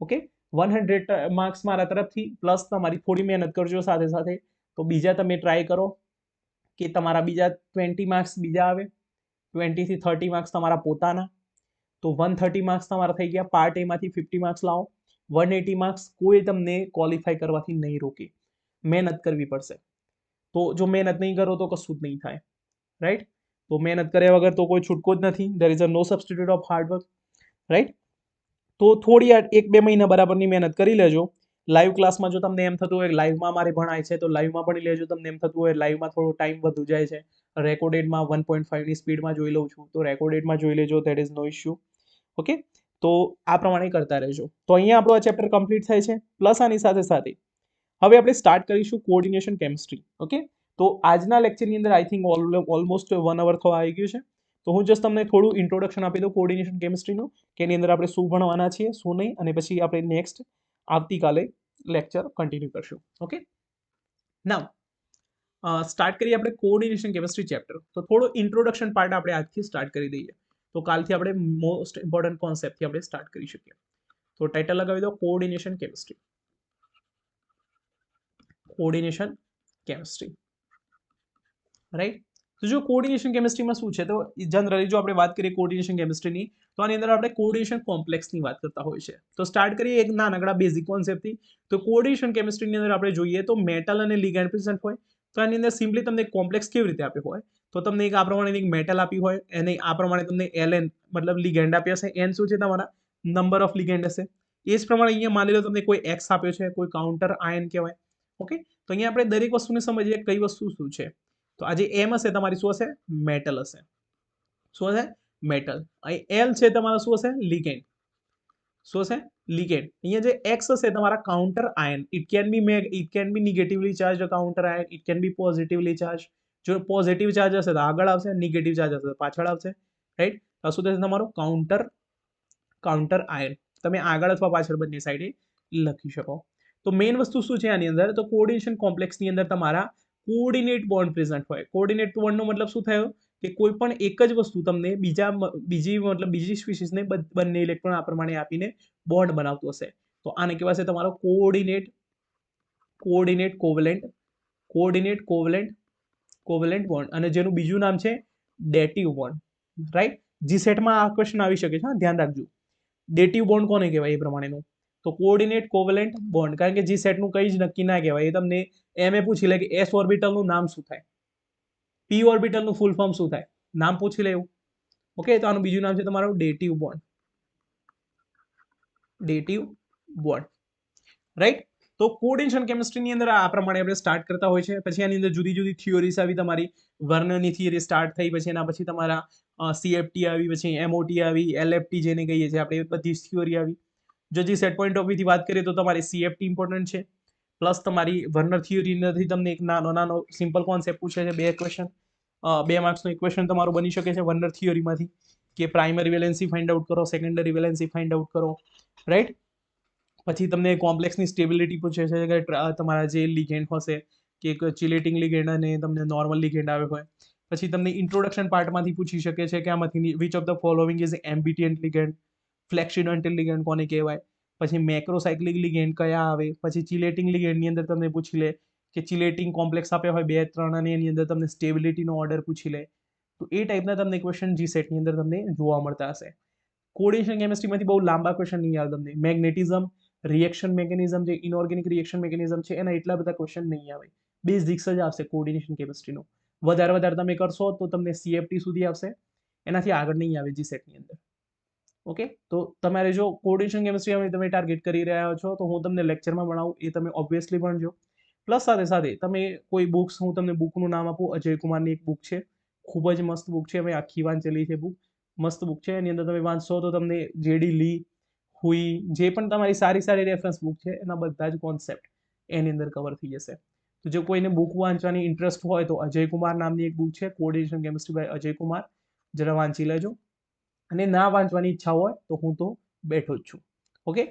ઓકે, 100 માર્ક્સ મારા તરફથી, પ્લસ તમારી થોડી મહેનત કરજો સાથે સાથે. તો બીજા તમે ટ્રાય કરો કે તમારા બીજા 20 માર્ક્સ બીજા આવે, 20 થી 30 માર્ક્સ તમારા પોતાના. તો 130 માર્ક્સ તમારા થઈ ગયા. પાર્ટ એમાંથી 50 માર્ક્સ લાવો. 180 માર્ક્સ કોઈ તમને ક્વોલિફાય કરવાથી નહીં રોકે, મહેનત કરવી પડશે. તો જો મહેનત નહીં કરો તો કશું જ નહીં થાય, રાઈટ. તો મહેનત કર્યા વગર તો કોઈ છૂટકો જ નથી. There is a no substitute of hard work, right. તો થોડી 1-2 મહિના બરાબરની મહેનત કરી લેજો. લાઈવ ક્લાસમાં જો તમને એમ થતું હોય લાઈવમાં મારે ભણાય છે તો લાઈવમાં ભણી લેજો. તમને એમ થતું હોય લાઈવમાં થોડો ટાઈમ વધુ જાય છે, રેકોર્ડેડમાં 1.5ની સ્પીડમાં જોઈ લઉં છું, તો રેકોર્ડેડમાં જોઈ લેજો, that is no issue. Okay, તો આ પ્રમાણે કરતા રહેજો. તો અહીંયા આપણો આ ચેપ્ટર કમ્પ્લીટ થાય છે. પ્લસ આની સાથે સાથે હવે આપણે સ્ટાર્ટ કરીશું કોઓર્ડિનેશન કેમિસ્ટ્રી. ઓકે, તો આજના લેક્ચરની અંદર આઈ થિંક ઓલમોસ્ટ 1 અવર થવા આવી ગયું છે. તો હું જસ્ટ તમને થોડું ઇન્ટ્રોડક્શન આપી દઉં કોઓર્ડિનેશન કેમિસ્ટ્રીનું, કે એની અંદર આપણે શું ભણવાના છીએ શું નહીં, અને પછી આપણે નેક્સ્ટ આવતીકાલે લેક્ચર કન્ટિન્યુ કરશું. ઓકે, નાઉ સ્ટાર્ટ કરીએ આપણે કોઓર્ડિનેશન કેમિસ્ટ્રી ચેપ્ટર. તો થોડો ઇન્ટ્રોડક્શન પાર્ટ આપણે આજથી સ્ટાર્ટ કરી દઈએ, તો કાલથી આપણે મોસ્ટ ઇમ્પોર્ટન્ટ કોન્સેપ્ટથી આપણે સ્ટાર્ટ કરી શકીએ. તો ટાઇટલ લગાવી દો coordination chemistry. Coordination chemistry, right. તો જો કોઓર્ડિનેશન કેમિસ્ટ્રીમાં શું છે, તો જનરલી જો આપણે વાત કરીએ કોઓર્ડિનેશન કેમિસ્ટ્રીની, તો આની અંદર આપણે કોઓર્ડિનેશન કોમ્પ્લેક્સની વાત કરતા હોય છે. તો સ્ટાર્ટ કરીએ એક નાનકડા બેઝિક કોન્સેપ્ટથી. તો કોઓર્ડિનેશન કેમિસ્ટ્રીની અંદર આપણે જોઈએ તો મેટલ અને લિગેન્ડ પ્રેઝન્ટ હોય. તો આની અંદર સિમ્પલી તમને કોમ્પ્લેક્સ કેવી રીતે આપ્યો હોય, તો તમને એક આ પ્રમાણે એક મેટલ આપી હોય, અને આ પ્રમાણે તમને Ln મતલબ લિગેન્ડ આપ્યા હશે. n શું છે તમારા નંબર ઓફ લિગેન્ડ હશે. એ જ પ્રમાણે અહીંયા માની લો તમને કોઈ x આપ્યો છે, કોઈ કાઉન્ટર આયન કહેવાય. ઓકે, તો અહીંયા આપણે દરેક વસ્તુને સમજીએ કઈ વસ્તુ શું છે. તો આ જે m હશે તમારી શું હશે, મેટલ હશે. શું હશે, મેટલ. અહીં L છે તમારા શું હશે, લિગેન્ડ. શું હશે, લિગેન્ડ. અહીંયા જે x હશે તમારા counter ion. It can be negatively charge counter ion, it can be positively charge. જો પોઝિટિવ ચાર્જ હશે તો આગળ આવશે, નેગેટિવ ચાર્જ હશે તો પાછળ આવશે. રાઈટ, તો શું થશે તમારો કાઉન્ટર આયન. તમે આગળ અથવા પાછળ બંને સાઈડે લખી શકો. તો મેઇન વસ્તુ શું છે આની અંદર, તો કોઓર્ડિનેશન કોમ્પ્લેક્સની અંદર તમારા કોઓર્ડિનેટ બોન્ડ પ્રેઝન્ટ હોય. કોઓર્ડિનેટ બોન્ડનો મતલબ શું થયો, કે કોઈ પણ એક જ વસ્તુ તમને બીજી સ્પીસીસને બંને ઇલેક્ટ્રોન આ પ્રમાણે આપીને બોન્ડ બનાવતું હશે. તો આને કહેવાશે તમારો કોઓર્ડિનેટ કોવેલેન્ટ બોન્ડ, અને જેનું બીજું નામ છે ડેટિવ બોન્ડ. રાઈટ, જી સેટમાં આ ક્વેશ્ચન આવી શકે છે, ધ્યાન રાખજો. ડેટિવ બોન્ડ કોને કહેવાય એ પ્રમાણેનું, તો કોઓર્ડિનેટ કોવેલેન્ટ બોન્ડ. કારણ કે જી સેટનું કંઈ જ નક્કી ના કહેવાય, એ તમને એમ પૂછી લે કે એસ ઓર્બિટલનું નામ શું થાય, પી ઓર્બિટલનું ફૂલ ફોર્મ શું થાય, નામ પૂછી લે એવું. ઓકે, તો આનું બીજું નામ છે તમારું ડેટિવ બોન્ડ. રાઈટ. તો કોઓર્ડિનેશન કેમિસ્ટ્રીની અંદર આ પ્રમાણે આપણે સ્ટાર્ટ કરતા હોય છે. પછી આની અંદર જુદી જુદી થિયોરીઝ આવી, તમારી વર્નરની થિયરી સ્ટાર્ટ થઈ, પછી એના પછી તમારા સીએફટી આવી, પછી એમઓટી આવી, એલએફટી જેને કહીએ છીએ આપણે, બધી જ થિયોરી આવી. જો જે સેટ પોઈન્ટ ઓફ વ્યૂથી વાત કરીએ તો તમારી સીએફટી ઇમ્પોર્ટન્ટ છે, પ્લસ તમારી વર્નર થિયરીથી તમને એક નાનો સિમ્પલ કોન્સેપ્ટ પૂછે છે. 2 ક્વેશ્ચન, 2 માર્ક્સનો એક ક્વેશ્ચન તમારું બની શકે છે વર્નર થિયરીમાંથી, કે પ્રાઇમરી વેલેન્સી ફાઇન્ડ આઉટ કરો, સેકન્ડરી વેલેન્સી ફાઇન્ડ આઉટ કરો. રાઈટ, પછી તમને કોમ્પ્લેક્સની સ્ટેબિલિટી પૂછે છે કે તમારા જે લિગેન્ડ હશે, કે એક ચિલેટિંગ લિગેન્ડ અને તમને નોર્મલ લિગેન્ડ આવે હોય. પછી તમને ઇન્ટ્રોડક્શન પાર્ટમાંથી પૂછી શકે છે કે આમાંથી which of the following is ambident ligand, flexidentate ligand કોને કહેવાય, પછી મેક્રોસાઇક્લિક લિગેન્ડ કયા આવે, પછી ચિલેટિંગ લિગેન્ડની અંદર તમને પૂછી લે કે ચિલેટિંગ કોમ્પ્લેક્સ આપ્યા હોય 2, 3, અને એની અંદર તમને સ્ટેબિલિટીનો ઓર્ડર પૂછી લે. તો એ ટાઈપના તમને ક્વેશ્ચન જી સેટની અંદર તમને જોવા મળતા હશે. કોઓર્ડિનેશન કેમિસ્ટ્રીમાંથી બહુ લાંબા ક્વેશ્ચન નહીં આવે તમને. મેગ્નેટિઝમ, રિએક્શન મેકેનિઝમ, જે ઇનઓર્ગેનિક રિએક્શન મેકેનિઝમ છે, એના એટલા બધા ક્વેશ્ચન નહીં આવે. બેઝિક્સ જ આવશે કોઓર્ડિનેશન કેમિસ્ટ્રીનો. વધારે તમે કરશો તો તમને સીએફટી સુધી આવશે, એનાથી આગળ નહીં આવે જી સેટની અંદર. ઓકે, તો તમારે જો કોઓર્ડિનેશન કેમિસ્ટ્રી તમે ટાર્ગેટ કરી રહ્યા છો, તો હું તમને લેક્ચરમાં ભણાવું એ તમે ઓબ્વિયસલી ભણજો. પ્લસ સાથે સાથે તમે કોઈ બુક્સ, હું તમને બુકનું નામ આપું, અજય કુમારની એક બુક છે, ખૂબ જ મસ્ત બુક છે, અમે આખી વાંચેલી છે બુક. મસ્ત બુક છે, એની અંદર તમે વાંચશો તો તમને જેડી લી, હુઈ, જે પણ તમારી સારી રેફરન્સ બુક છે, એના બધા જ કોન્સેપ્ટ એની અંદર કવર થઈ જશે. તો જો કોઈને બુક વાંચવાની ઇન્ટરેસ્ટ હોય તો અજય કુમાર નામની એક બુક છે, coordination chemistry by Ajay Kumar, જરા વાંચી લેજો. અને ના વાંચવાની ઈચ્છા હોય તો હું તો બેઠો જ છું. ઓકે,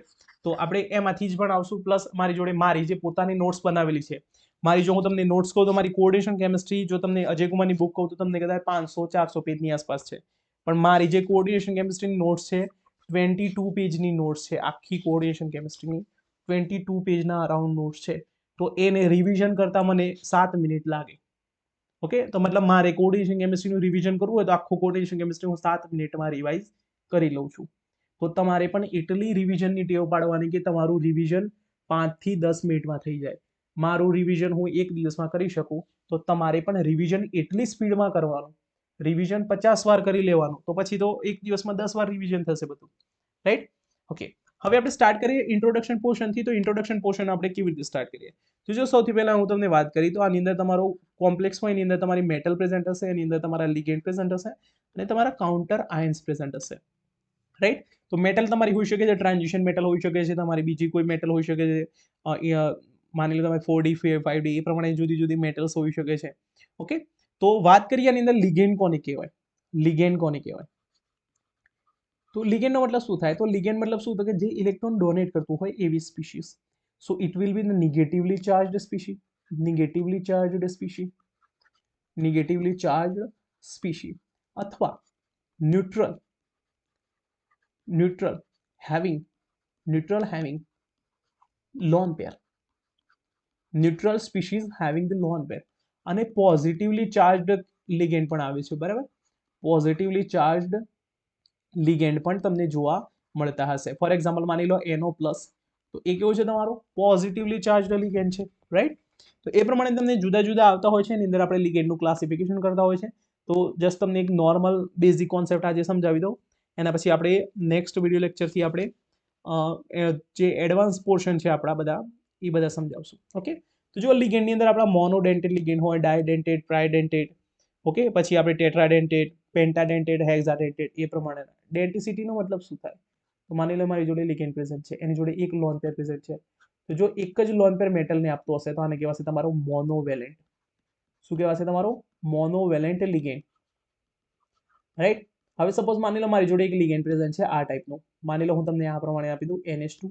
તો આપણે એમાંથી જ પણ આવશું. પ્લસ મારી જોડે મારી જે પોતાની નોટ્સ બનાવેલી છે, મારી જો હું તમને નોટ્સ કહું તો મારી કોઓર્ડિનેશન કેમિસ્ટ્રી, જો તમને અજય કુમારની બુક કહું તો તમને કદાચ 500-400 પેજની આસપાસ છે. પણ મારી જે કોઓર્ડિનેશન કેમિસ્ટ્રીની નોટ્સ છે, 22 પેજની નોટ્સ છે, આખી કોઓર્ડિનેશન કેમિસ્ટ્રીની 22 પેજના અરાઉન્ડ નોટ્સ છે. તો એને રિવિઝન કરતા મને 7 મિનિટ લાગે. ઓકે, તો મતલબ મારે કોઓર્ડિનેશન કેમિસ્ટ્રીનું રિવિઝન કરવું હોય તો આખું કોઓર્ડિનેશન કેમિસ્ટ્રી હું 7 મિનિટમાં રિવાઇઝ કરી લઉં છું. તો તમારે પણ એટલી રિવિઝનની ટેવ પાડવાની કે તમારું રિવિઝન 5 થી 10 મિનિટમાં થઈ જાય. મારું રિવિઝન હું 1 દિવસમાં કરી શકું, તો તમારે પણ રિવિઝન એટલી સ્પીડમાં કરવાનું, રિવિઝન 50 વાર કરી લેવાનું, તો પછી તો 1 દિવસમાં 10 વાર રિવિઝન થશે બધું. Right, okay. હવે આપણે સ્ટાર્ટ કરીએ ઇન્ટ્રોડક્શન પોર્શનથી. તો ઇન્ટ્રોડક્શન પોર્શન આપણે કેવી રીતે સ્ટાર્ટ કરીએ, તો જો સૌથી પહેલા હું તમને વાત કરી, તો આની અંદર તમારો કોમ્પ્લેક્સ હોય, એની અંદર તમારી મેટલ પ્રેઝન્ટ હશે, એની અંદર તમારા લિગેન્ડ પ્રેઝન્ટ હશે, અને તમારા કાઉન્ટર આયન્સ પ્રેઝન્ટ હશે. રાઈટ, તો મેટલ તમારી હોઈ શકે છે, ટ્રાન્ઝિશન મેટલ હોઈ શકે છે, તમારી બીજી કોઈ મેટલ હોઈ શકે છે, માની લો તમે 4D 5D એ પ્રમાણે જુદી જુદી મેટલ્સ હોઈ શકે છે. ઓકે, તો વાત કરીએ આની અંદર લિગેન્ડ કોને કહેવાય. તો લિગેન્ડનો મતલબ શું થાય, તો લિગેન્ડ મતલબ શું, તો કે જે ઇલેક્ટ્રોન ડોનેટ કરતું હોય એવી species. So it will be negatively charged species, અથવા neutral having lone pair, neutral species having the lone pair. અને પોઝિટિવલી ચાર્જ્ડ લિગેન્ડ પણ આવે છે, બરાબર. પોઝિટિવલી ચાર્જડ લિગેન્ડ પણ તમને જોવા મળતા હશે. ફોર એક્ઝામ્પલ માની લો NO+, તો એ કેવું છે તમારું પોઝિટિવલી ચાર્જડ લિગેન્ડ છે, રાઈટ. તો એ પ્રમાણે તમને જુદા જુદા આવતા હોય છે, એની અંદર આપણે લિગેન્ડનું ક્લાસિફિકેશન કરતા હોય છે. તો જસ્ટ તમને એક નોર્મલ બેઝિક કોન્સેપ્ટ આજે સમજાવી દઉં, એના પછી આપણે નેક્સ્ટ વિડીયો લેક્ચરથી આપણે જે એડવાન્સ પોર્શન છે આપણા બધા એ બધા સમજાવશું. ઓકે, તો જો લિગેન્ડની અંદર આપણા મોનોડેન્ટેડ લિગેન્ડ હોય, ડાયડેન્ટેડ, ટ્રાઇડેન્ટેડ, ઓકે, પછી આપણે ટેટ્રાડેન્ટેડ, પેન્ટાડેન્ટેડ, હેક્સાડેન્ટેડ, એ પ્રમાણે. ડેન્ટિસિટીનો મતલબ શું થાય? તો માની લો મારી જોડે લિગેન્ડ પ્રેઝન્ટ છે, એની જોડે એક લોન પેર પ્રેઝન્ટ છે. તો જો એક જ લોન પેર મેટલને આપતો હશે તો આને કહેવાશે તમારો મોનોવેલેન્ટ. શું કહેવાશે? તમારો મોનોવેલેન્ટ લિગેન્ડ, રાઈટ. હવે સપોઝ માની લો મારી જોડે એક લિગેન્ડ પ્રેઝન્ટ છે આ ટાઈપનું. માની લો હું તમને આ પ્રમાણે આપી દઉં NH2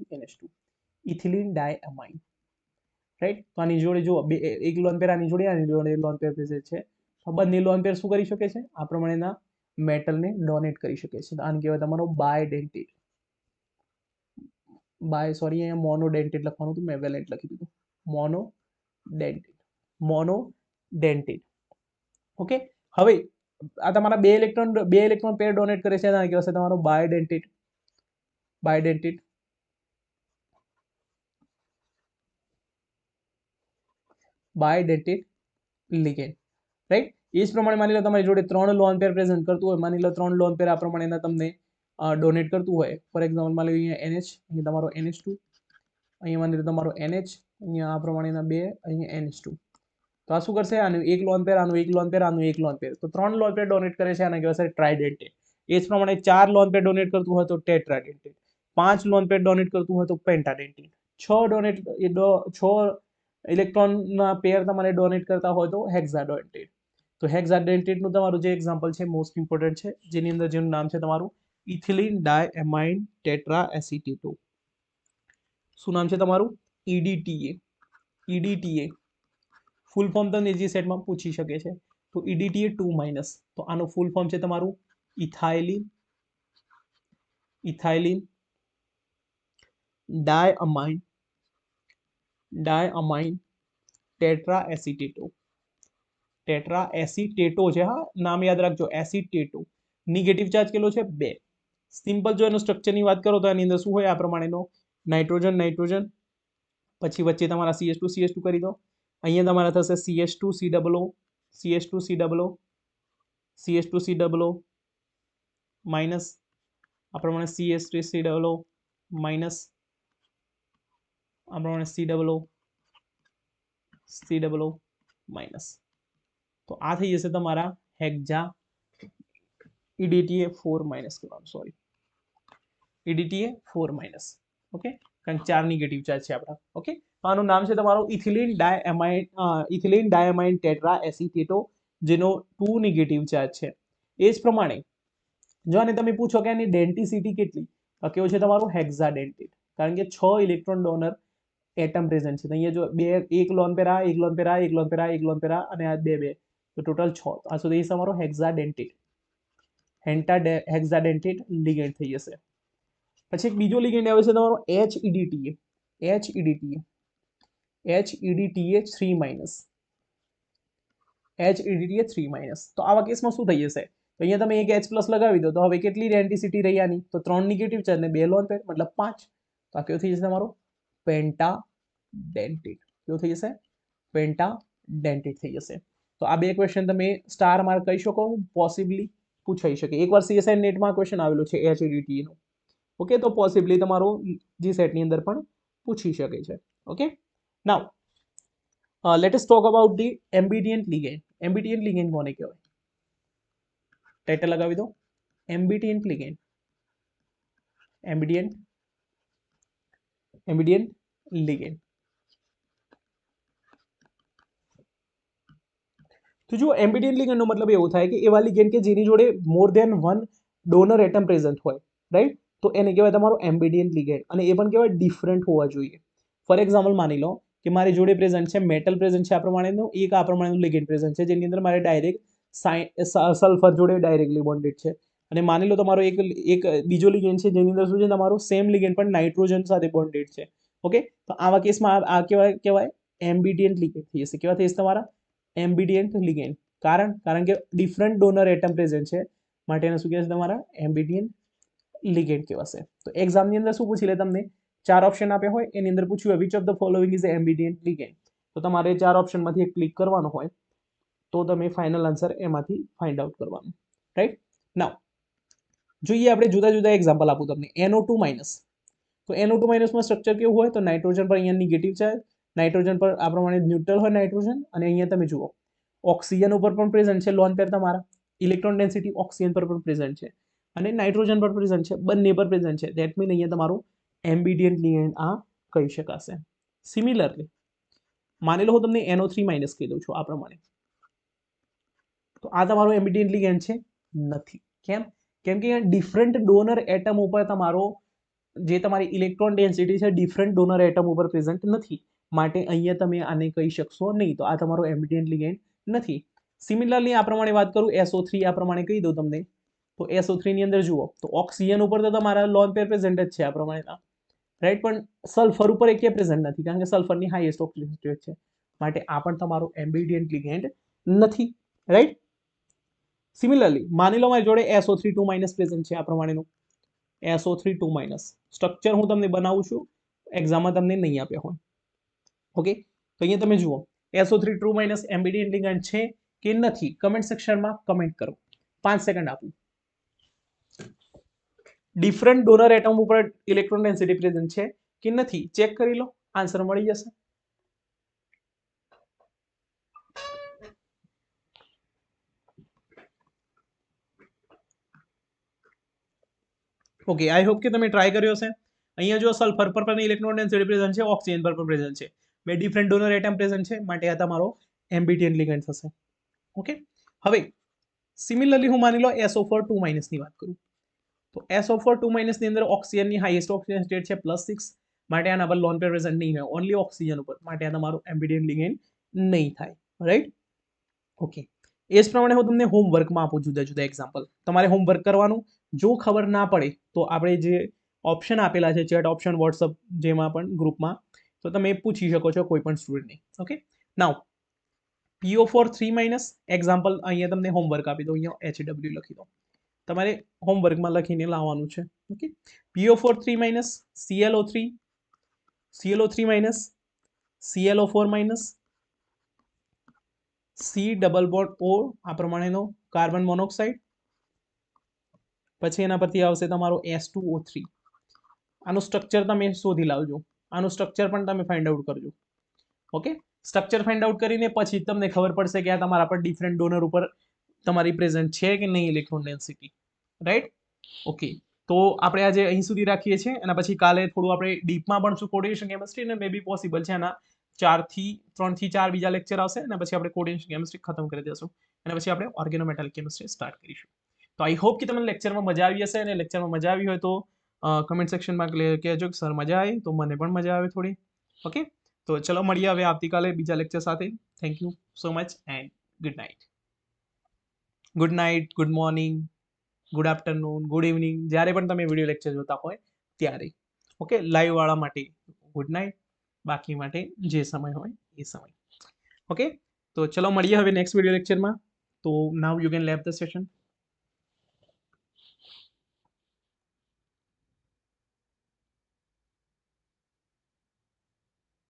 ઇથિલિન ડાયઅમાઇન, રાઈટ. તો આની જોડે જો એક લોન પેર આની જોડે લોન પેર પ્રેઝન્ટ છે. તો બંને લોન પેર શું કરી શકે છે? આ પ્રમાણેના મેટલને ડોનેટ કરી શકે છે. તો આને કહેવાય તમારો બાયડેન્ટેડ. અહીંયા મોનોડેન્ટેડ લખવાનું હતું, મેં વેલેન્ટ લખી દીધું. મોનોડેન્ટેડ. ઓકે, હવે આ તમારા બે ઇલેક્ટ્રોન પેર ડોનેટ કરે છે, આને કહેવાશે તમારો બાયડેન્ટેડ. બાયડેન્ટેડ લિગેન્ડ, રાઈટ. એ જ પ્રમાણે માની લો તમારી જોડે 3 લોન પેર પ્રેઝન્ટ કરતું હોય, માની લો 3 લોન પેર આ પ્રમાણેના તમને ડોનેટ કરતું હોય. ફોર એક્ઝામ્પલ માની લો અહીંયા NH, અહીંયા તમારો NH2, અહીંયા માની લો તમારો NH, અહીંયા આ પ્રમાણેના 2, અહીંયા NH2. તો આ શું કરશે? આનું એક લોન પેર, આનું એક લોન પેર, આનું એક લોન પેર. તો 3 લોન પેર ડોનેટ કરે છે, આને કહેવાશે ટ્રાઇડેન્ટેડ. એ જ પ્રમાણે 4 લોન પેર ડોનેટ કરતું હોય તો ટેટ્રાડેન્ટેડ. 5 લોન પેર ડોનેટ કરતું હોય તો પેન્ટાડેન્ટેડ. 6 ઇલેક્ટ્રોનના પેર તમારે ડોનેટ કરતા હોય તો હેક્સાડેન્ટેડ. તો હેક્સાડેન્ટેડનું તમારું જે એક્ઝામ્પલ છે મોસ્ટ ઇમ્પોર્ટન્ટ છે, જેની અંદર જેનું નામ છે તમારું ઇથિલિન ડાયએમાઇન ટેટ્રાએસિટેટ. શું નામ છે તમારું? EDTA. ફૂલ ફોર્મ તમને જે સેટમાં પૂછી શકે છે. તો EDTA 2-. તો આનું ફૂલ ફોર્મ છે તમારું ઇથાઇલિન ડાયઅમાઇન ટેટ્રાએસિટેટો છે. હા, નામ યાદ રાખજો, એસિટેટો. નેગેટિવ ચાર્જ કેટલો છે? 2. સિમ્પલ જો એનું સ્ટ્રક્ચરની વાત કરો તો એની અંદર શું હોય? આ પ્રમાણેનો નાઇટ્રોજન, પછી વચ્ચે તમારા CH2 કરી દો. અહીંયા તમારા થશે CH2COO માઇનસ, આ પ્રમાણે CH3COO માઇનસ, આ પ્રમાણે COO માઇનસ. તો આ થઈ જશે તમારા હેક્ઝા EDTA 4- કહેવાનું, સોરી, EDTA 4-. ઓકે, કારણ 4 નેગેટિવ ચાર્જ છે આપણા. ઓકે, આનું નામ છે તમારું ઇથિલિન ડાયમાઇન ટેટ્રાએસિટેટો, જેનો 2 નેગેટિવ ચાર્જ છે. એ જ પ્રમાણે જો આને તમે પૂછો કે આની ડેન્ટિસિટી કેટલી, તો કેવું છે તમારું હેક્સાડેન્ટેડ, કારણ કે 6 ઇલેક્ટ્રોન ડોનર એટમ પ્રેઝન્ટ છે. તો અહીંયા જો એક લોન પેર આ, એક લોન પેર આ, એક લોન પેર આ, એક લોન પેર આ, અને આ 2, તો ટોટલ 6. આ સુધી તમારો હેક્સાડેન્ટેડ લિગેન્ડ થઈ જશે. પછી એક બીજો લિગેન્ડ આવે છે તમારો HEDTA. HEDTA 3-. તો આવા કેસમાં શું થઈ જશે? તો અહીંયા તમે એક H+ લગાવી દો, તો હવે કેટલી ડેન્ટિસિટી રહી આની? તો 3 નેગેટિવ ચાર્જ ને 2 લોન પેર, મતલબ 5. તો આ કેવું થઈ જશે તમારો પેન્ટાડેન્ટેડ. કેવું થઈ જશે? પેન્ટાડેન્ટેડ થઈ જશે. તો આ બે ક્વેશ્ચન તમે સ્ટાર માર્ક કહી શકો, પોસિબલી પૂછાઈ શકે. એકવાર CSI નેટમાં ક્વેશ્ચન આવેલો છે HEDTA નો. ઓકે, તો પોસિબલી તમારો GSET ની અંદર પણ પૂછી શકે છે. Okay, now let us talk about the ambidient ligand. ambidient ligand કોને કહેવાય? ટાઇટલ લગાવી દો, ambidient ligand. તો જો એમ્બિડિયન્ટ લિગેન્ડનો મતલબ એવો થાય કે એવા લિગેન્ડ કે જેની જોડે more than 1 donor atom present હોય, રાઈટ. તો એને કહેવાય તમારો એમ્બિડિયન્ટ લિગેન્ડ, અને એ પણ કહેવાય ડિફરન્ટ હોવા જોઈએ. ફોર એક્ઝામ્પલ માની લો કે મારી જોડે પ્રેઝન્ટ છે મેટલ પ્રેઝન્ટ છે આ પ્રમાણેનું, એક આ પ્રમાણેનું લિગેન્ડ પ્રેઝન્ટ છે, જેની અંદર મારે ડાયરેક્ટ સલ્ફર જોડે ડાયરેક્ટલી બોન્ડેડ છે. અને માની લો તમારો એક બીજો લિગેન્ડ છે જેની અંદર શું છે, તમારો સેમ લિગેન્ડ પણ નાઇટ્રોજન સાથે બોન્ડેડ છે. ઓકે, તો આવા કેસમાં આ કહેવાય એમ્બિડિયન્ટ લિગેન્ડ થઈ જશે. કેવા થઈ જશે તમારા? એમ્બિડિયન્ટ લિગેન્ડ. કારણ કે ડિફરન્ટ ડોનર એટમ પ્રેઝન્ટ છે માટે એને શું કહેવાય તમારા એમ્બિડિયન લિગેન્ડ કહેવાશે. તો એક્ઝામની અંદર શું પૂછી લે તમને 4 ઓપ્શન આપ્યા હોય એની અંદર પૂછ્યું હોય which of the following is ambident ligand, તો તમારે 4 ઓપ્શનમાંથી એક ક્લિક કરવાનો હોય તો તમે ફાઇનલ આન્સર એમાંથી ફાઇન્ડ આઉટ કરવાનું. રાઈટ. નાઉ જોઈએ આપણે જુદા જુદા એક્ઝામ્પલ આપું તમને. NO2 માઇનસ, તો NO2 માઇનસમાં સ્ટ્રક્ચર કેવું હોય તો નાઇટ્રોજન પર અહીંયા નેગેટિવ ચાર્જ, નાઇટ્રોજન પર આ પ્રમાણે ન્યુટ્રલ હોય નાઇટ્રોજન, અને અહીંયા તમે જુઓ ઓક્સિજન ઉપર પણ પ્રેઝન્ટ છે લોન પેર તમારા, ઇલેક્ટ્રોન ડેન્સિટી ઓક્સિજન પર પણ પ્રેઝન્ટ છે અને નાઇટ્રોજન પર પ્રેઝન્ટ છે, બંને પર પ્રેઝન્ટ છે. ધેટ મીન અહીંયા તમારું એમ્બિડિયન લિગેન્ડ આ કહી શકાશે. સિમિલરલી માની લો હું તમને NO3 માઇનસ કહી દઉં છું આ પ્રમાણે, તો આ તમારો એમ્બિડિયન લિગેન્ડ છે નથી. કેમ? કેમ કે ડિફરન્ટ ડોનર એટમ ઉપર તમારો જે તમારી ઇલેક્ટ્રોન ડેન્સિટી છે ડિફરન્ટ ડોનર એટમ ઉપર પ્રેઝન્ટ નથી, માટે અહીંયા તમે આને કહી શકશો નહીં, તો આ તમારો એમ્બિડિયન લિગેન્ડ નથી. સિમિલરલી આ પ્રમાણે વાત કરું SO3 આ પ્રમાણે કહી દઉં તમને, તો SO3 ની અંદર જુઓ તો ઓક્સિજન ઉપર તો તમારા લોન પેર પ્રેઝન્ટ જ છે આ પ્રમાણે, રાઈટ, પણ સલ્ફર ઉપર એકે પ્રેઝન્ટ નથી કારણ કે સલ્ફરની હાઈએસ્ટ ઓક્સિજન સ્ટેટ છે, માટે આ પણ તમારો એમ્બિડિયન લિગેન્ડ નથી. રાઈટ. સિમિલરલી માની લો મારી જોડે SO3 2 માઇનસ પ્રેઝન્ટ છે આ પ્રમાણેનું, SO3 2 માઇનસ સ્ટ્રક્ચર હું તમને બનાવું છું, એક્ઝામમાં તમને નહીં આપ્યા હોય. ઓકે, તો અહીંયા તમે જુઓ SO3 2 માઇનસ એમ્બિડિયન લિગેન્ડ છે કે નથી, કમેન્ટ સેક્શનમાં કમેન્ટ કરો. 5 સેકન્ડ આપું. ડિફરન્ટ ડોનર એટમ ઉપર ઇલેક્ટ્રોન ડેન્સિટી પ્રેઝન્ટ છે કે નથી ચેક કરી લો, આન્સર મળી જશે. ઓકે, આઈ હોપ કે તમે ટ્રાય કર્યો હશે. અહીંયા જો સલ્ફર પર પણ ઇલેક્ટ્રોન ડેન્સિટી પ્રેઝન્ટ છે, ઓક્સિજન પર પણ પ્રેઝન્ટ છે, બે ડિફરન્ટ ડોનર એટમ પ્રેઝન્ટ છે, માટે આ તમારો એમ્બિડિયન લિગેન્ડ થશે. ઓકે, હવે સિમિલરલી હું માની લો SO4 2 માઇનસ ની વાત કરું, તો SO4 2 માઇનસ ની અંદર ઓક્સિજનની હાઈએસ્ટ ઓક્સિજન સ્ટેટ છે +6, માટે આના પર લોન પેર પ્રેઝન્ટ નહીં હોય, ઓનલી ઓક્સિજન ઉપર, માટે આ તમારું એમ્બિડિયન લિગેન્ડ નહીં થાય. રાઈટ. ઓકે, એ જ પ્રમાણે હું તમને હોમવર્કમાં આપું જુદા જુદા એક્ઝામ્પલ, તમારે હોમવર્ક કરવાનું. જો ખબર ના પડે તો આપણે જે ઓપ્શન આપેલા છે ચેટ ઓપ્શન, વોટ્સઅપ જેમાં પણ ગ્રુપમાં, તો તમે પૂછી શકો છો કોઈ પણ સ્ટુડન્ટને. ઓકે, નાઉ PO4 3 માઇનસ એક્ઝામ્પલ અહીંયા તમને હોમવર્ક આપી દો, અહીંયા HW લખી દો, તમારે હોમવર્કમાં લખીને લાવવાનું છે. Okay, PO4 3 minus ClO3 minus ClO4 minus C double bond O આ પ્રમાણેનો કાર્બન મોનોક્સાઇડ, પછી એના પરથી આવશે તમારો S2O3. આનું સ્ટ્રક્ચર તમે શોધી લાવજો, આનું સ્ટ્રક્ચર પણ તમે ફાઇન્ડ આઉટ કરજો. ઓકે, સ્ટ્રક્ચર ફાઇન્ડ આઉટ કરીને પછી તમને ખબર પડશે કે આ તમારા પર ડિફરન્ટ ડોનર ઉપર તમારી પ્રેઝન્ટ છે કે નહીં ઇલેક્ટ્રોન ડેન્સિટી. રાઈટ. ઓકે, તો આપણે આજે અહીં સુધી રાખીએ છીએ, અને પછી કાલે થોડું આપણે ડીપમાં ભણશું કોર્ડિનેશન કેમિસ્ટ્રી, અને મે બી પોસિબલ છે આના 3 થી 4 બીજા લેક્ચર આવશે, અને પછી આપણે કોર્ડિનેશન કેમિસ્ટ્રી ખતમ કરી દઈશું, અને પછી આપણે ઓર્ગેનોમેટાલિક કેમિસ્ટ્રી સ્ટાર્ટ કરીશું. તો આઈ હોપ કે તમને લેક્ચરમાં મજા આવી હશે, અને લેક્ચરમાં મજા આવી હોય તો કમેન્ટ સેક્શનમાં કહેજો કે સર મજા આવી, તો મને પણ મજા આવે થોડી. ઓકે, તો ચલો મળીએ હવે આવતીકાલે બીજા લેક્ચર સાથે. Thank you so much and good night. Good night, good morning, good afternoon, good evening, જ્યારે પણ તમે વિડીયો લેક્ચર જોતા હોય ત્યારે. ઓકે, લાઈવ વાળા માટે ગુડ નાઇટ, બાકી માટે જે સમય હોય એ સમય. ઓકે, તો ચલો મળીએ હવે નેક્સ્ટ વિડીયો લેક્ચરમાં. તો નાવ યુ કેન લેવ ધ સેશન.